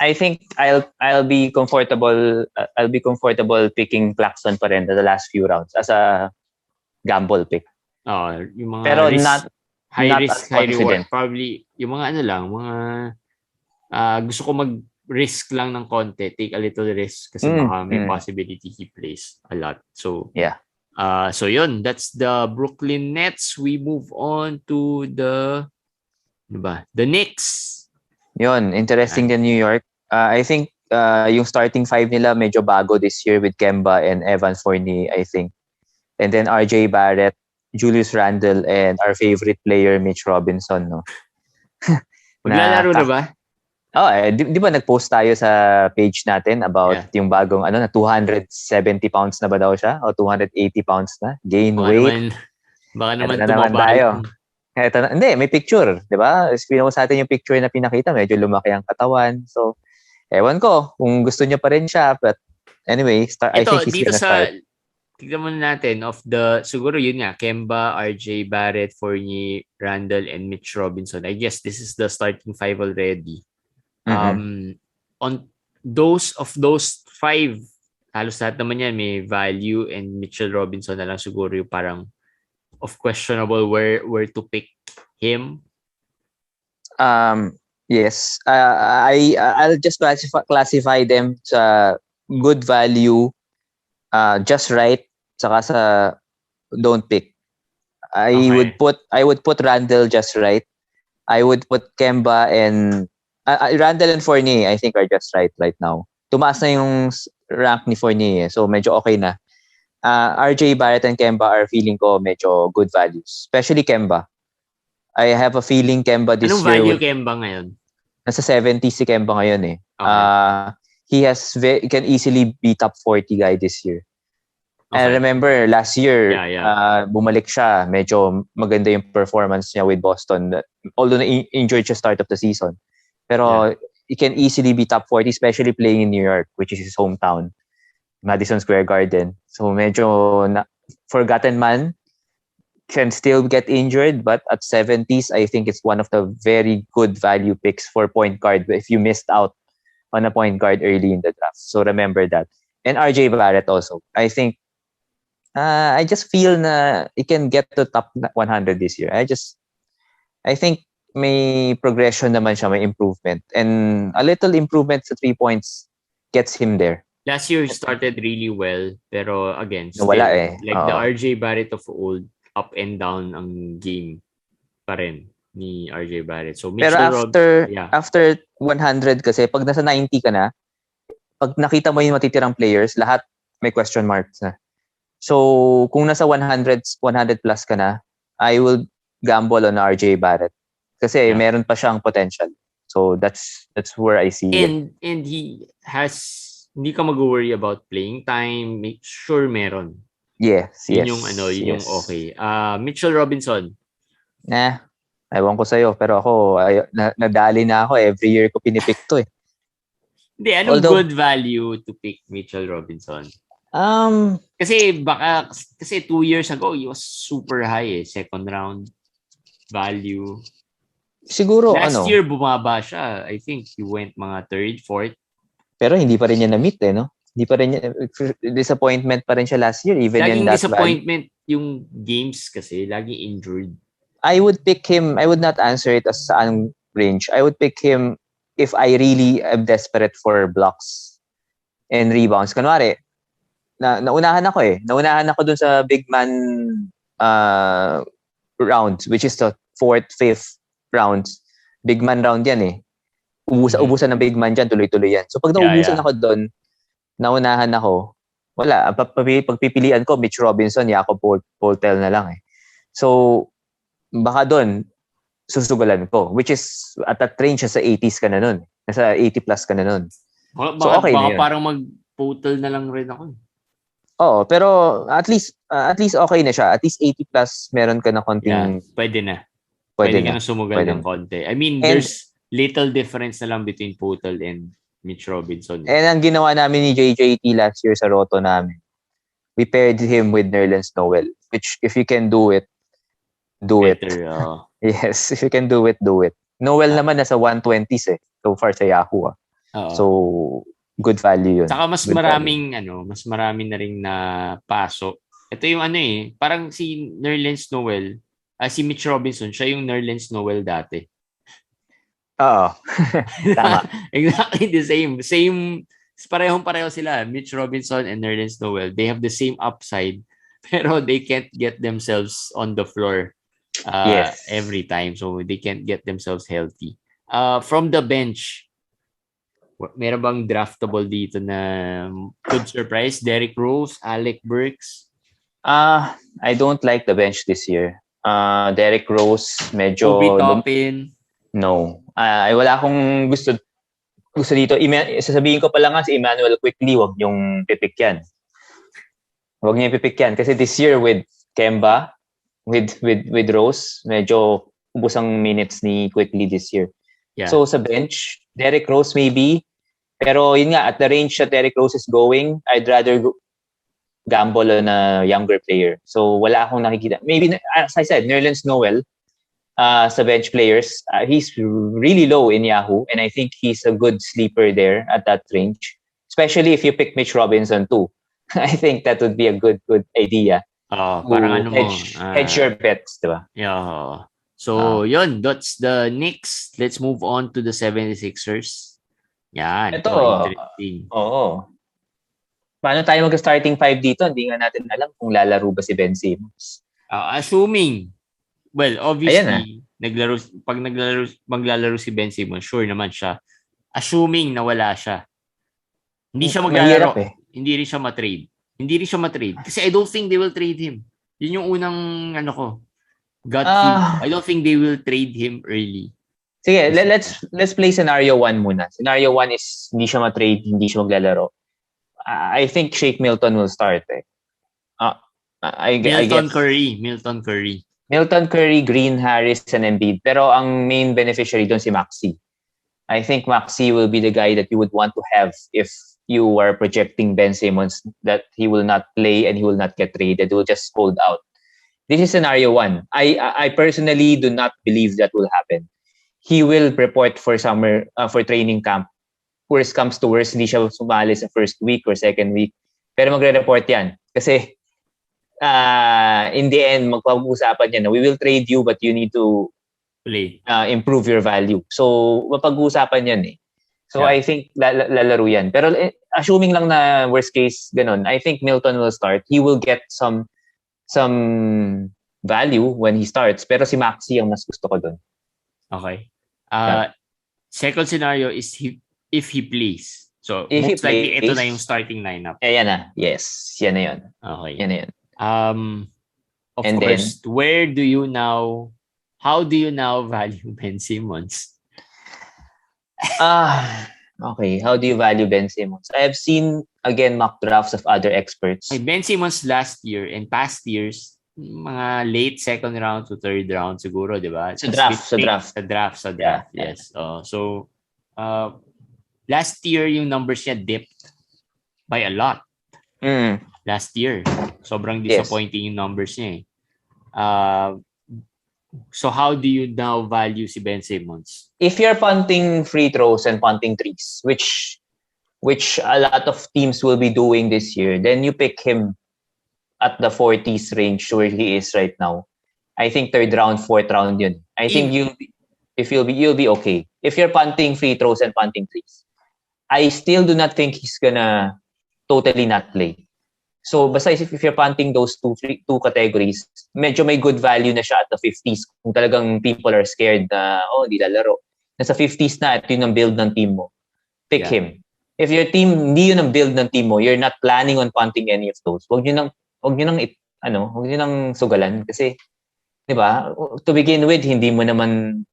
Speaker 2: I think I'll be comfortable picking Claxton pa rin the last few rounds as a gamble pick.
Speaker 1: Yung mga
Speaker 2: pero
Speaker 1: risk, high
Speaker 2: not
Speaker 1: risk, high reward. Probably yung mga gusto ko mag-risk lang ng konti, take a little risk kasi baka may possibility he plays a lot. So
Speaker 2: yeah.
Speaker 1: So yun, that's the Brooklyn Nets. We move on to the Knicks.
Speaker 2: Yun, interesting the New York. I think yung starting five nila medyo bago this year with Kemba and Evan Fournier, I think. And then RJ Barrett, Julius Randle, and our favorite player, Mitch Robinson. No?
Speaker 1: Maglalaro na ba?
Speaker 2: Di ba nag-post tayo sa page natin about yung bagong na 270 pounds na ba daw siya? O 280 pounds na? Gain weight.
Speaker 1: Baka naman tumaba.
Speaker 2: Hindi, may picture, di ba? Pinost sa atin yung picture na pinakita, medyo lumaki ang katawan. So, ewan ko kung gusto niya pa rin siya. But anyway, I think he's gonna start.
Speaker 1: Tignan muna natin siguro yun nga, Kemba, RJ Barrett, Fournier, Randle, and Mitch Robinson. I guess this is the starting five already. On those five, halos lahat naman yan may value, and Mitchell Robinson na lang siguro yung parang of questionable where to pick him.
Speaker 2: Yes. I'll just classify them sa good value, just right, saka sa don't pick. I would put Randle just right. I would put Kemba and Randle and Fournier, I think, are just right now. Tumaas na yung rank ni Fournier, so medyo okay na. RJ Barrett and Kemba are feeling ko medyo good values. Especially Kemba. I have a feeling Kemba this year.
Speaker 1: Anong value Kemba ngayon?
Speaker 2: Nasa 70 si Kemba ngayon eh.
Speaker 1: Okay.
Speaker 2: He can easily be top 40 guy this year. Okay. And remember, last year, bumalik siya. Medyo maganda yung performance niya with Boston. Although injured siya start of the season. Pero he can easily be top 40, especially playing in New York, which is his hometown. Madison Square Garden. So medyo forgotten man, can still get injured, but at 70s, I think it's one of the very good value picks for point guard if you missed out on a point guard early in the draft. So remember that. And RJ Barrett also. I think I just feel na he can get to top 100 this year. I think may progression naman siya, may improvement. And a little improvement sa 3 points gets him there.
Speaker 1: Last year started really well, pero again, still,
Speaker 2: wala eh.
Speaker 1: Like the RJ Barrett of old, up and down ang game pa rin ni RJ Barrett. So
Speaker 2: pero after 100 kasi, pag nasa 90 ka na, pag nakita mo yung matitirang players, lahat may question marks na. So kung nasa 100 plus ka na, I will gamble on RJ Barrett. Kasi meron pa siyang potential. So that's where I see it.
Speaker 1: And he has, hindi ka mag-worry about playing time. Make sure meron.
Speaker 2: Yes.
Speaker 1: Yung yung okay. Mitchell Robinson.
Speaker 2: Ewan ko sa'yo. Pero ako, nadali na ako. Every year ko pinipick to eh.
Speaker 1: Hindi, anong good value to pick Mitchell Robinson? Kasi 2 years ago, he was super high eh. Second round value.
Speaker 2: siguro
Speaker 1: last year bumaba siya. I think he went mga third, fourth.
Speaker 2: Pero hindi pa rin niya na-meet no? Hindi pa rin niya, disappointment pa rin siya last year even
Speaker 1: laging
Speaker 2: in that
Speaker 1: disappointment yung games kasi, laging injured.
Speaker 2: I would pick him. I would not answer it as saan range. I would pick him if I really am desperate for blocks and rebounds. Kunwari, naunahan ako eh. Naunahan ako dun sa big man round, which is the 4th, 5th rounds. Big man round yan eh. Ubusan ng big man dyan, tuloy-tuloy yan. So pag naubusan ako dun, naunahan ako, wala. Pagpipilian ko, Mitch Robinson, Jakob Poeltl na lang eh. So, baka dun, susugalan ko. Which is, at that range, sa 80s ka na nun. Nasa 80 plus ka na nun.
Speaker 1: So, okay baka na yun. Parang mag-Poeltl na lang rin ako.
Speaker 2: Oo, pero at least okay na siya. At least 80 plus, meron ka na konting...
Speaker 1: Pwede na. Pwede ka na sumugal ng konti. I mean, there's little difference na lang between Poeltl and Mitch Robinson.
Speaker 2: And ang ginawa namin ni JJT last year sa Roto namin, we paired him with Nerlens Noel. Which, if you can do it, do
Speaker 1: better,
Speaker 2: it. Yes, if you can do it, do it. Noel naman nasa 120s eh. So far sa Yahoo. So, good value yun.
Speaker 1: Saka mas maraming na rin na paso. Ito yung parang si Nerlens Noel, si Mitch Robinson, siya yung Nerlens Noel dati.
Speaker 2: Oo. Tama.
Speaker 1: Exactly the same. Parehong-pareho sila. Mitch Robinson and Nerlens Noel. They have the same upside, pero they can't get themselves on the floor every time. So they can't get themselves healthy. From the bench, meron bang draftable dito na good surprise? Derrick Rose, Alec Burks?
Speaker 2: I don't like the bench this year. Derrick Rose, medyo...
Speaker 1: Obi Toppin?
Speaker 2: No. Wala akong gusto dito. Sasabihin ko pa lang si Emmanuel Quickly, wag niyong pipick yan. Wag niyo pipick yan. Kasi this year with Kemba, with Rose, medyo ubos ang minutes ni Quickly this year. Yeah. So sa bench, Derrick Rose maybe. Pero yun nga, at the range that Derrick Rose is going, I'd rather gamble on a younger player. So wala akong nakikita. Maybe, as I said, Nerlens Noel, sa bench players, he's really low in Yahoo, and I think he's a good sleeper there at that range. Especially if you pick Mitch Robinson too. I think that would be a good idea.
Speaker 1: Parang
Speaker 2: hedge your bets, diba?
Speaker 1: Yeah. So, yun, that's the Knicks. Let's move on to the 76ers. Yan.
Speaker 2: Ito,
Speaker 1: interesting.
Speaker 2: Oo. Paano tayo mag-starting 5 dito? Hindi nga natin alam kung lalaro ba si Ben Simmons.
Speaker 1: Assuming, well, obviously, maglalaro si Ben Simmons, sure naman siya. Assuming na wala siya. Hindi siya maglalaro. Hindi rin siya matrade. Kasi I don't think they will trade him. Yun yung unang gut feel. I don't think they will trade him early.
Speaker 2: Sige, let's play scenario 1 muna. Scenario 1 is hindi siya matrade, hindi siya maglalaro. I think Shake Milton will start eh.
Speaker 1: Milton Curry.
Speaker 2: Milton Curry, Green, Harris, and Embiid. Pero ang main beneficiary doon si Maxey. I think Maxey will be the guy that you would want to have if you are projecting Ben Simmons that he will not play and he will not get traded. He will just hold out. This is scenario 1. I personally do not believe that will happen. He will report for summer, for training camp. Worst comes to worst, hindi siya sumali sa first week or second week. Pero magre-report yan. Kasi in the end, magpag-uusapan yan na we will trade you but you need to
Speaker 1: play,
Speaker 2: improve your value. So, mapag-uusapan yan eh. So, I think lalaro yan. Pero assuming lang na worst case, ganun, I think Milton will start. He will get some value when he starts. Pero si Maxey ang mas gusto ko dun.
Speaker 1: Okay. Second scenario is if he plays. So,
Speaker 2: if
Speaker 1: most likely, ito na yung starting lineup.
Speaker 2: Yan na. Yes. Yan na yun.
Speaker 1: Okay.
Speaker 2: Yan na yun.
Speaker 1: Of course, how do you now value Ben Simmons?
Speaker 2: Okay. How do you value Ben Simmons? I have seen, again, mock drafts of other experts.
Speaker 1: Ben Simmons last year and past years, mga late second round to third round siguro, di ba?
Speaker 2: Sa draft.
Speaker 1: Yeah. Yes. So, last year, yung numbers niya dipped by a lot. Last year. Sobrang disappointing yung numbers niya eh. So how do you now value si Ben Simmons?
Speaker 2: If you're punting free throws and punting threes, which a lot of teams will be doing this year, then you pick him at the 40s range where he is right now. I think third round, fourth round yun. I think you'll be okay. If you're punting free throws and punting threes. I still do not think he's gonna totally not play. So basta if you're punting those two categories, medyo may good value na siya at the 50s. Kung talagang people are scared na, di lalaro. Nasa 50s na, ito yun ang build ng team mo. Pick him. If your team, hindi yun ang build ng team mo, you're not planning on punting any of those. Huwag nyo nang sugalan. Kasi, di ba, to begin with, hindi mo naman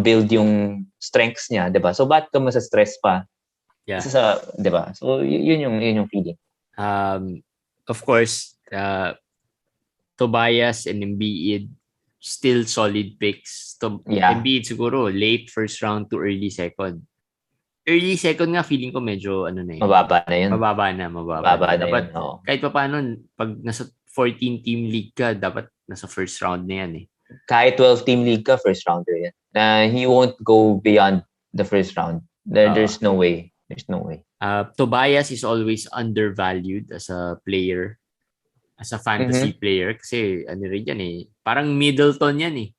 Speaker 2: build yung strengths niya, di ba? So, ba't ka stress pa?
Speaker 1: Yeah.
Speaker 2: Di ba? So, yun yung feeling.
Speaker 1: Of course, Tobias and Embiid, still solid picks. Embiid siguro, late first round to early second. Early second nga, feeling ko medyo
Speaker 2: mababa na yun.
Speaker 1: Mababa na dapat,
Speaker 2: yun.
Speaker 1: kahit pa paano, pag nasa 14-team league ka, dapat nasa first round na yan eh.
Speaker 2: Kahit 12-team league ka, first rounder yan. He won't go beyond the first round. There's no way. There's no way.
Speaker 1: Tobias is always undervalued as a player, as a fantasy player. Kasi rin yan eh. Parang Middleton yan eh.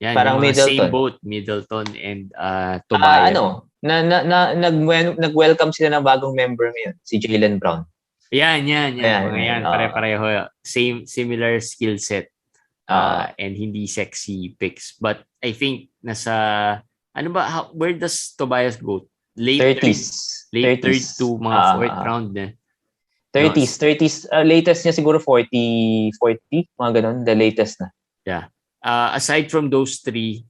Speaker 1: Yan,
Speaker 2: parang Middleton.
Speaker 1: Same boat, Middleton and Tobias.
Speaker 2: Nag-welcome sila ng bagong member ngayon, si Jaylen Brown.
Speaker 1: Yan. Pare-pareho. Similar skill set. And hindi sexy picks. But I think nasa, where does Tobias go? Late
Speaker 2: 30s.
Speaker 1: Late 30s to mga fourth round na.
Speaker 2: 30s. Latest niya siguro 40, mga ganun. The latest na.
Speaker 1: Yeah. Aside from those three,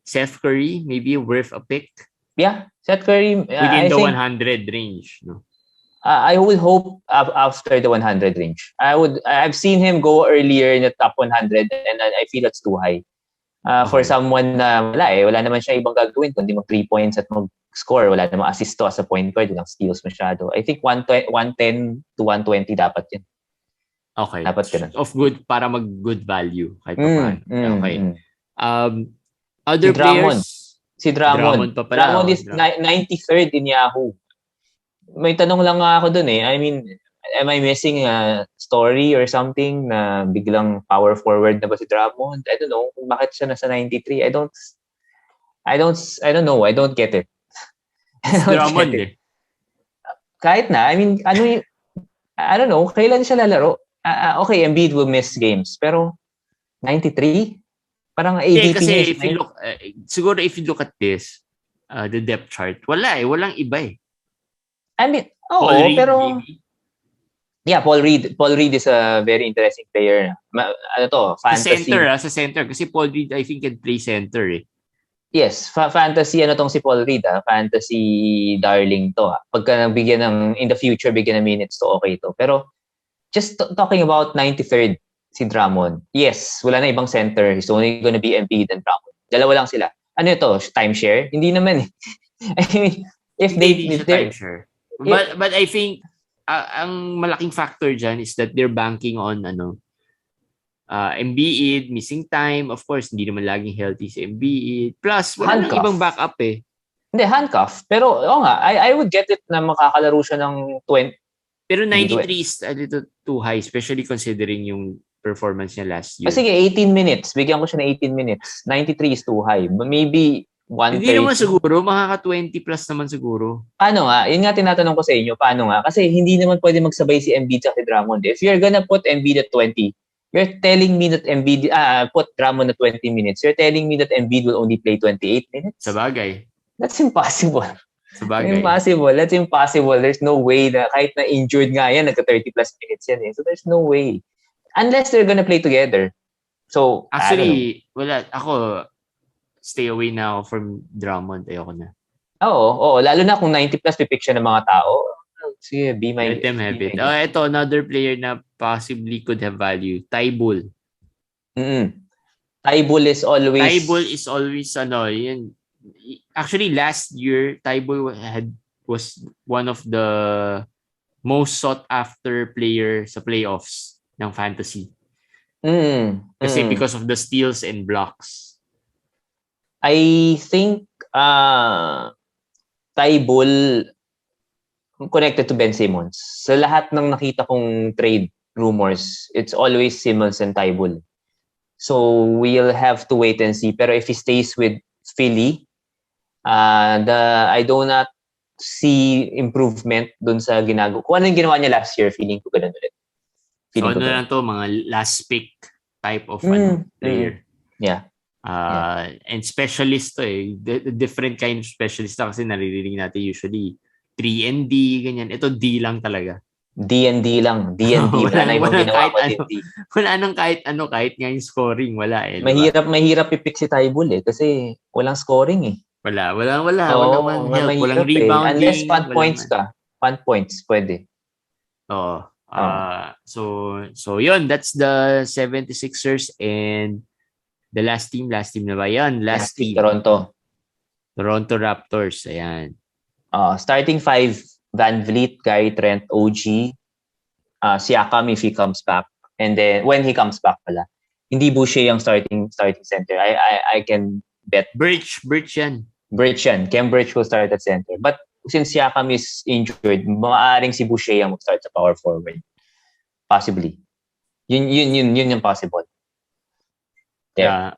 Speaker 1: Seth Curry, maybe worth a pick?
Speaker 2: Yeah, Seth Curry.
Speaker 1: Within the 100 range, no?
Speaker 2: I would hope after the 100 range. I've seen him go earlier in the top 100 and I feel that's too high. For someone na wala naman siya ibang gagawin kundi mag 3 points at mag-score. Wala namang assist to as a point guard. Walang steals masyado. I think 110 to 120 dapat yun.
Speaker 1: Okay.
Speaker 2: Dapat ganun.
Speaker 1: Of good, para mag-good value. Kahit pa paano. Okay. Other players?
Speaker 2: Si Drummond. Drummond is 93rd in Yahoo. May tanong lang ako dun eh. I mean, am I missing a story or something na biglang power forward na ba si Drummond? I don't know kung bakit siya nasa 93. I don't know. I don't get it.
Speaker 1: Drummond eh.
Speaker 2: Kahit na, I mean, I don't know, kailan siya lalaro? Okay, Embiid will miss games, pero 93? Parang ADP
Speaker 1: kasi siguro if you look at this, the depth chart, walang iba eh.
Speaker 2: I mean, pero yeah, Paul Reed is a very interesting player. Fantasy.
Speaker 1: Sa center kasi Paul Reed I think can play center eh.
Speaker 2: Yes, fantasy si Paul Reed, fantasy darling to. Pagka in the future bigyan ng minutes to okay to. Pero just talking about 93rd si Drummond. Yes, wala na ibang center. It's only gonna be Embiid and Drummond. Dalawa lang sila. Ano ito? Timeshare? Hindi naman eh. I mean, if they're
Speaker 1: timeshare. But I think ang malaking factor dyan is that they're banking on Embiid, missing time. Of course, hindi naman laging healthy si Embiid. Plus, wala nang ibang backup eh.
Speaker 2: Hindi, handcuff. Pero, I would get it na makakalaro siya ng 20.
Speaker 1: Pero 93 is a little too high, especially considering yung performance niya last year.
Speaker 2: Sige, 18 minutes. Bigyan ko siya ng 18 minutes. 93 is too high. Maybe 130.
Speaker 1: Hindi naman siguro. Makaka-20 plus naman siguro.
Speaker 2: Paano nga? Yun nga tinatanong ko sa inyo. Paano nga? Kasi hindi naman pwede magsabay si Embiid at si Drummond. If you're gonna put Embiid at 20, you're telling me that Embiid, put Drummond at 20 minutes. You're telling me that Embiid will only play 28 minutes?
Speaker 1: Sabagay.
Speaker 2: That's impossible.
Speaker 1: Sabagay.
Speaker 2: That's impossible. There's no way na kahit na injured nga yan, nagka 30 plus minutes yan eh. So there's no way. Unless they're gonna play together. So,
Speaker 1: actually, wala. Ako, stay away now from Drummond. Ayoko na.
Speaker 2: Oo. Lalo na kung 90 plus pipick siya ng mga tao. Sige, be my...
Speaker 1: Let them have it. Ito, another player na possibly could have value. Tybull.
Speaker 2: Tybull is always...
Speaker 1: Yun. Actually, last year, Tybull was one of the most sought after player sa playoffs ng fantasy. Kasi because of the steals and blocks.
Speaker 2: I think Tybul connected to Ben Simmons. Sa lahat ng nakita kong trade rumors, it's always Simmons and Tybul. So we'll have to wait and see. Pero if he stays with Philly, I do not see improvement dun sa ginagawa. Kung ano yung ginawa niya last year, feeling ko ganun ulit.
Speaker 1: So ano lang to, mga last pick type of player.
Speaker 2: Yeah.
Speaker 1: And specialist to eh. Different kind of specialist kasi naririnig natin usually 3-and-D, ganyan. Ito D lang talaga.
Speaker 2: D&D lang. D&D. Wala na ibang ginawa ko D&D.
Speaker 1: Wala nang kahit nga yung scoring. Wala eh.
Speaker 2: Mahirap i-pick si Tybul eh. Kasi walang scoring eh.
Speaker 1: Wala. Walang help. Walang rebounding.
Speaker 2: Unless fan points ka. Fan points, pwede.
Speaker 1: Oo. So yun. That's the 76ers and the last team na ba? Yan. Last team.
Speaker 2: Toronto
Speaker 1: Raptors. Ayan.
Speaker 2: Starting 5, Van Vliet, Gary Trent, OG, Siakam if he comes back. And then, when he comes back pala, hindi Boucher yung starting center. I can bet.
Speaker 1: Birch yan.
Speaker 2: Kem Birch will start at center. But since Siakam is injured, maaaring si Boucher yung mag-start sa power forward. Possibly. Yun yung possible.
Speaker 1: Yeah.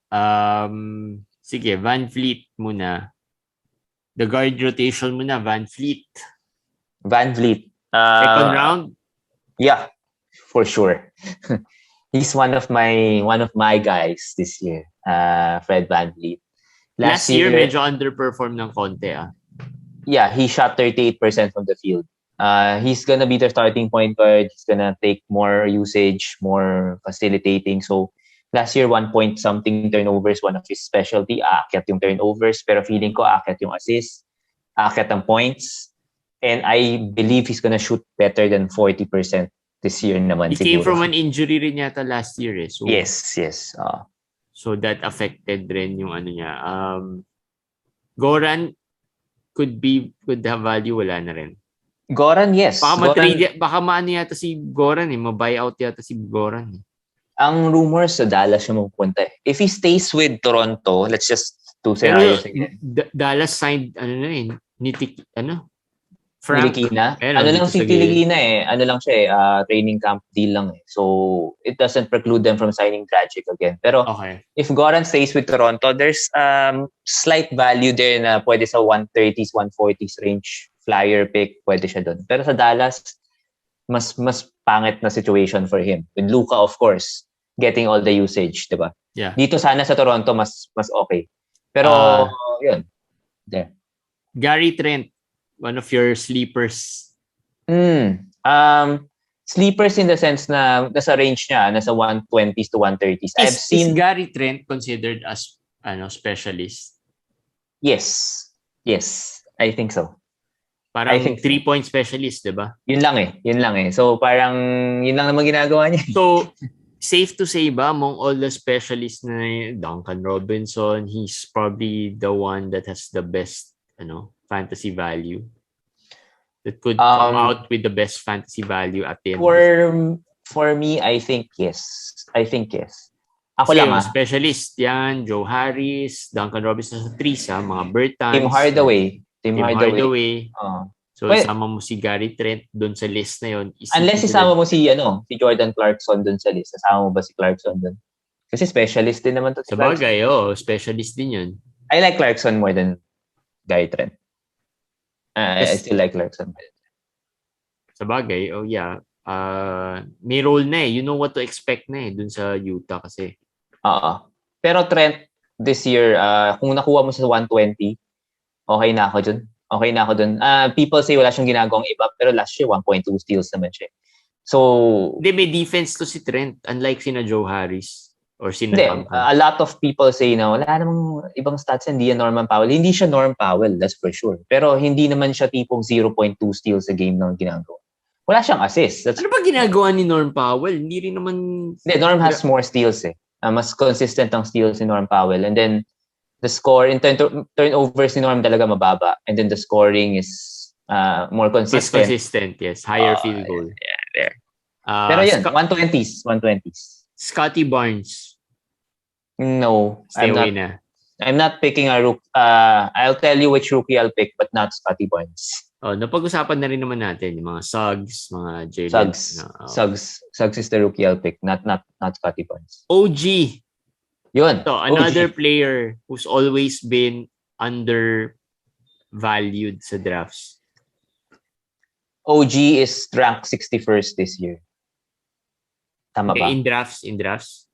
Speaker 1: Sige, Van Vliet muna. The guard rotation muna, Van Vliet. Second round?
Speaker 2: Yeah, for sure. He's one of my guys this year. Fred Van Vliet.
Speaker 1: Last year medyo underperform ng konti
Speaker 2: Yeah, he shot 38% from the field. He's gonna be the starting point guard. He's gonna take more usage, more facilitating. So last year, 1 point something turnovers, one of his specialty. Aakyat yung turnovers, pero feeling ko aakyat yung assists, aakyat ang points. And I believe he's gonna shoot better than 40% this year naman.
Speaker 1: He came from an injury rin yata last year eh. So,
Speaker 2: yes.
Speaker 1: So that affected rin yung ano niya. Goran could have value, wala na rin.
Speaker 2: Goran, yes.
Speaker 1: Baka maano yata si Goran eh. Ma-buyout yata si Goran eh.
Speaker 2: Ang rumors sa Dallas siya mapupunta eh. If he stays with Toronto, let's just do scenarios again.
Speaker 1: Dallas signed,
Speaker 2: Frank. Ano lang si Tiligina eh. Ano lang siya eh. Training camp deal lang eh. So, it doesn't preclude them from signing Dragic again. Pero, if Goran stays with Toronto, there's slight value there na pwede sa 130s, 140s range. Flyer pick, pwede siya doon. Pero sa Dallas, mas pangit na situation for him. With Luka, of course, getting all the usage, diba?
Speaker 1: Yeah.
Speaker 2: Dito sana sa Toronto, mas okay. Pero, yun. There.
Speaker 1: Gary Trent, one of your sleepers.
Speaker 2: Sleepers in the sense na nasa range niya, nasa 120s to 130s.
Speaker 1: Is Gary Trent considered as specialist?
Speaker 2: Yes. I think so.
Speaker 1: Parang 3-point specialist, diba?
Speaker 2: Yun lang eh. So, parang yun lang naman ginagawa niya.
Speaker 1: So, safe to say ba, among all the specialists na Duncan Robinson, he's probably the one that has the best, fantasy value? That could come out with the best fantasy value at the end.
Speaker 2: For me, I think yes. Ako
Speaker 1: kasi
Speaker 2: lang
Speaker 1: specialist yan, Joe Harris, Duncan Robinson sa 3, mga Bertans.
Speaker 2: Tim Hardaway.
Speaker 1: So, isama mo si Gary Trent doon sa list na yon.
Speaker 2: Unless isama mo si Jordan Clarkson doon sa list. Isama mo ba si Clarkson doon? Kasi specialist din naman to si Clarkson.
Speaker 1: Sabagay, specialist din yun.
Speaker 2: I like Clarkson more than Gary Trent. I still like Clarkson.
Speaker 1: Sabagay, yeah. May role na eh. You know what to expect na eh doon sa Utah kasi.
Speaker 2: Pero Trent, this year, kung nakuha mo sa 120, okay na ako dun. People say wala siyang ginagawang iba, pero last year, 1.2 steals naman siya. So,
Speaker 1: may defense to si Trent, unlike sina Joe Harris or sina Duncan.
Speaker 2: A lot of people say na wala namang ibang stats, hindi yan Norman Powell. Hindi siya Norm Powell, that's for sure. Pero hindi naman siya tipong 0.2 steals a game ng ginagawa. Wala siyang assist.
Speaker 1: Ano ba ginagawa ni Norm Powell? Hindi rin naman...
Speaker 2: Norm has more steals eh. Mas consistent ang steals ni Norm Powell. And then, the score, in turnovers ni Norm talaga mababa. And then the scoring is more consistent.
Speaker 1: Mas consistent, yes. Higher field goal.
Speaker 2: Yeah, there. Pero yun, 120s.
Speaker 1: Scotty Barnes.
Speaker 2: No.
Speaker 1: Stay away na.
Speaker 2: I'm not picking a rookie. I'll tell you which rookie I'll pick, but not Scotty Barnes.
Speaker 1: Napag-usapan na rin naman natin yung mga Suggs, mga Jalen.
Speaker 2: Suggs is the rookie I'll pick, not Scotty Barnes.
Speaker 1: OG.
Speaker 2: Yun.
Speaker 1: So, another player who's always been undervalued sa drafts.
Speaker 2: OG is ranked 61st this year. Tama ba?
Speaker 1: In drafts?
Speaker 2: In drafts.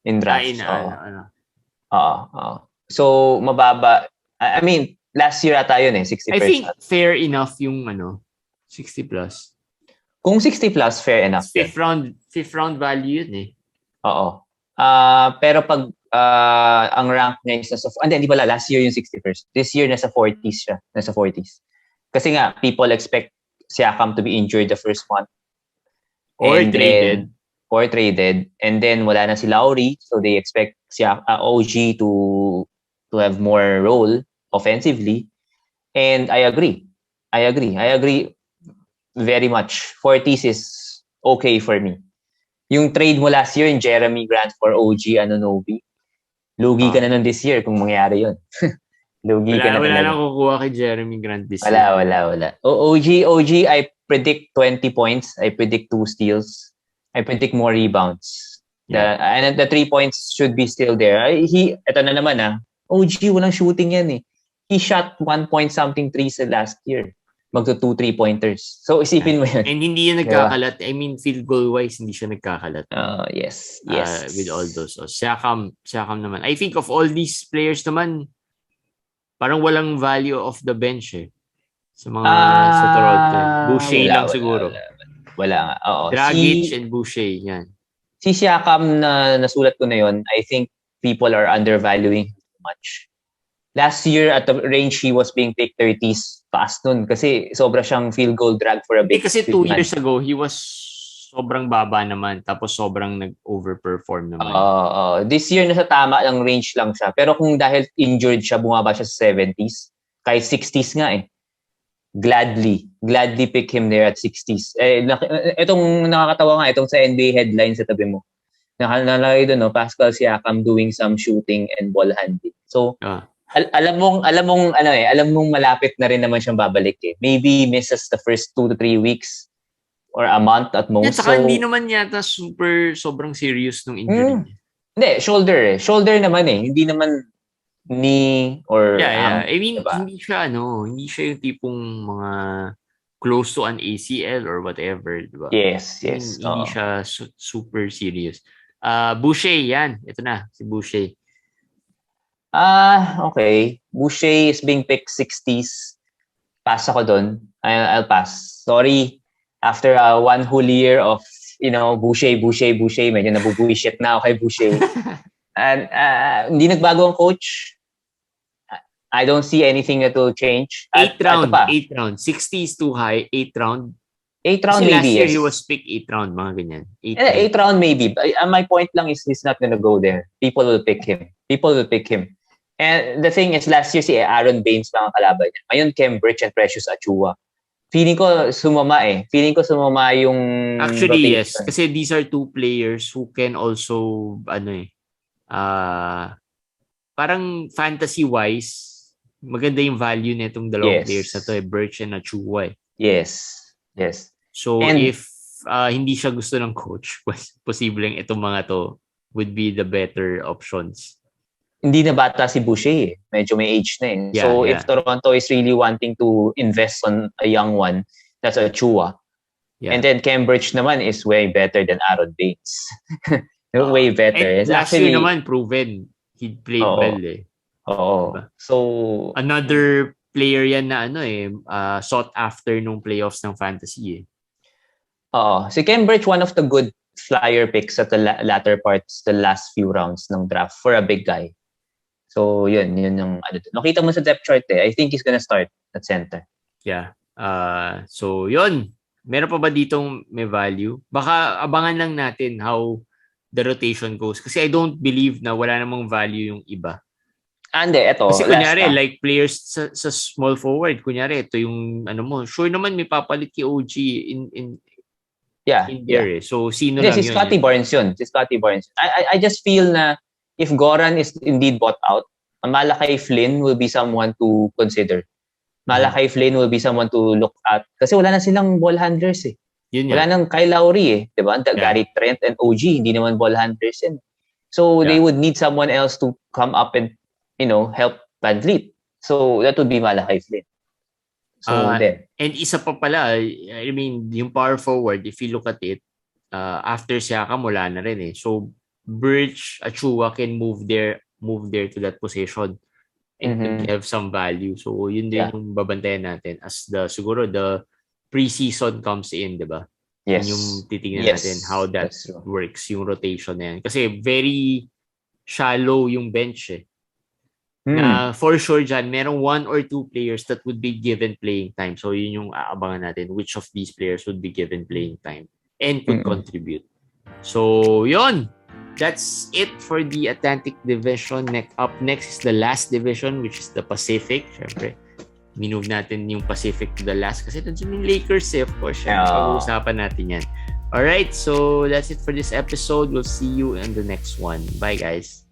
Speaker 2: So, mababa. I mean, last year ata yun 60%.
Speaker 1: I think fair enough yung 60 plus.
Speaker 2: Kung 60 plus, fair enough.
Speaker 1: Fifth round value yun
Speaker 2: Oo. Pero pag ang rank niya is hindi pala, last year yung 61st. This year, nasa 40s siya. Nasa 40s. Kasi nga, people expect Siakam to be injured the first month.
Speaker 1: Or traded.
Speaker 2: And then, wala na si Lowry. So, they expect OG to have more role offensively. And I agree very much. 40s is okay for me. Yung trade mo last year in Jeremy Grant for OG Anunoby, lugi ka na nun this year kung mangyari yun.
Speaker 1: Wala na kukuha kay Jeremy Grant this year.
Speaker 2: Wala. OG, I predict 20 points. I predict 2 steals. I predict more rebounds.
Speaker 1: Yeah.
Speaker 2: And the 3 points should be still there. Ito na naman OG, walang shooting yan He shot 1 point something threes last year. Magto 2 3-pointers. So, isipin mo yun.
Speaker 1: And hindi yan nagkakalat. I mean, field goal-wise, hindi siya nagkakalat.
Speaker 2: Yes.
Speaker 1: With all those. So, Siakam naman. I think of all these players naman, parang walang value of the bench sa mga sa Toronto. Boucher lang siguro.
Speaker 2: Wala nga. Oo.
Speaker 1: Dragic and Boucher, yan.
Speaker 2: Si Siakam na nasulat ko na yun, I think people are undervaluing too much. Last year, at the range he was being picked 30s past nun kasi sobra siyang field goal drag for a big
Speaker 1: kasi 2 years ago, he was sobrang baba naman tapos sobrang nag-overperform naman.
Speaker 2: This year, nasa tama lang range lang siya. Pero kung dahil injured siya, bumaba siya sa 70s, kahit 60s nga Gladly pick him there at 60s. Itong nakakatawa nga, itong sa NBA headline sa tabi mo. Nakalagay doon, Pascal Siakam doing some shooting and ball handling. So, alam mong malapit na rin naman siyang babalik Maybe misses the first 2 to 3 weeks or a month at most.
Speaker 1: Saka hindi naman yata sobrang serious nung injury.
Speaker 2: Hindi, shoulder. Shoulder naman Hindi naman knee or
Speaker 1: I mean,
Speaker 2: diba?
Speaker 1: hindi siya yung tipong mga close to an ACL or whatever, diba?
Speaker 2: Yes.
Speaker 1: Hindi siya super serious. Boucher, yan. Ito na, si Boucher.
Speaker 2: Okay. Boucher is being picked 60s. Pass ako dun. I'll pass. Sorry. After one whole year of, Boucher, medyo nabubuisit na ako kay Boucher. And hindi nagbago ang coach. I don't see anything that will change.
Speaker 1: 8th round. 60 is too high. 8th round.
Speaker 2: 8th round
Speaker 1: maybe,
Speaker 2: last year
Speaker 1: he was picked 8th round, mga ganyan.
Speaker 2: 8th round maybe. But my point lang is he's not gonna go there. People will pick him. And the thing is, last year si Aaron Baines lang ang kalaban niya. Ngayon, Cambridge and Precious Achiuwa. Feeling ko sumama yung
Speaker 1: Actually,
Speaker 2: rotation.
Speaker 1: yes. Kasi these are 2 players who can also, parang fantasy-wise, maganda yung value nitong dalawang players na to Birch and Achiuwa
Speaker 2: Yes.
Speaker 1: So, if hindi siya gusto ng coach, posibleng itong mga to would be the better options.
Speaker 2: Hindi na bata si Boucher Medyo may age na if Toronto is really wanting to invest on a young one, that's Achiuwa. And then Cambridge naman is way better than Aaron Baines. Way better.
Speaker 1: Last year naman proven he played well
Speaker 2: Diba? So
Speaker 1: another player yan na sought after nung playoffs ng fantasy
Speaker 2: Si Cambridge, one of the good flyer picks at the latter parts, the last few rounds ng draft for a big guy. So yun yung nakita mo sa depth chart I think he's gonna start at center.
Speaker 1: Yeah. So yun. Meron pa ba ditong may value? Baka abangan lang natin how the rotation goes. Kasi I don't believe na wala namang value yung iba.
Speaker 2: Eto.
Speaker 1: Kasi kunyari, like players sa small forward, kunyari, ito yung sure naman may papalit kay OG in in there. So, sino lang
Speaker 2: yun? Si Scottie Barnes yun. I just feel na if Goran is indeed bought out, Malachi Flynn will be someone to consider. Malachi Flynn will be someone to look at. Kasi wala na silang ball handlers eh. Wala nang Kyle Lowry eh. Diba? Gary Trent and OG, hindi naman ball handlers yan. So, they would need someone else to come up and, help VanVleet. So, that would be Malachi Flynn. So, then.
Speaker 1: And isa pa pala, I mean, yung power forward, if you look at it, after Siakam, wala na rin eh. So, Birch, Achua can move there to that position and have some value. So, yun din yung babantayan natin as siguro the preseason comes in, di ba?
Speaker 2: Yes.
Speaker 1: Yung titingnan natin how that works, yung rotation na yan. Kasi very shallow yung bench eh. Na for sure dyan, merong 1 or 2 players that would be given playing time. So yun yung aabangan natin, which of these players would be given playing time and could contribute. So yun, that's it for the Atlantic Division. Up next is the last division, which is the Pacific. Syempre, minove natin yung Pacific to the last kasi nandiyan yung Lakers eh, of course. Pag-uusapan natin yan. Alright, so that's it for this episode. We'll see you in the next one. Bye guys.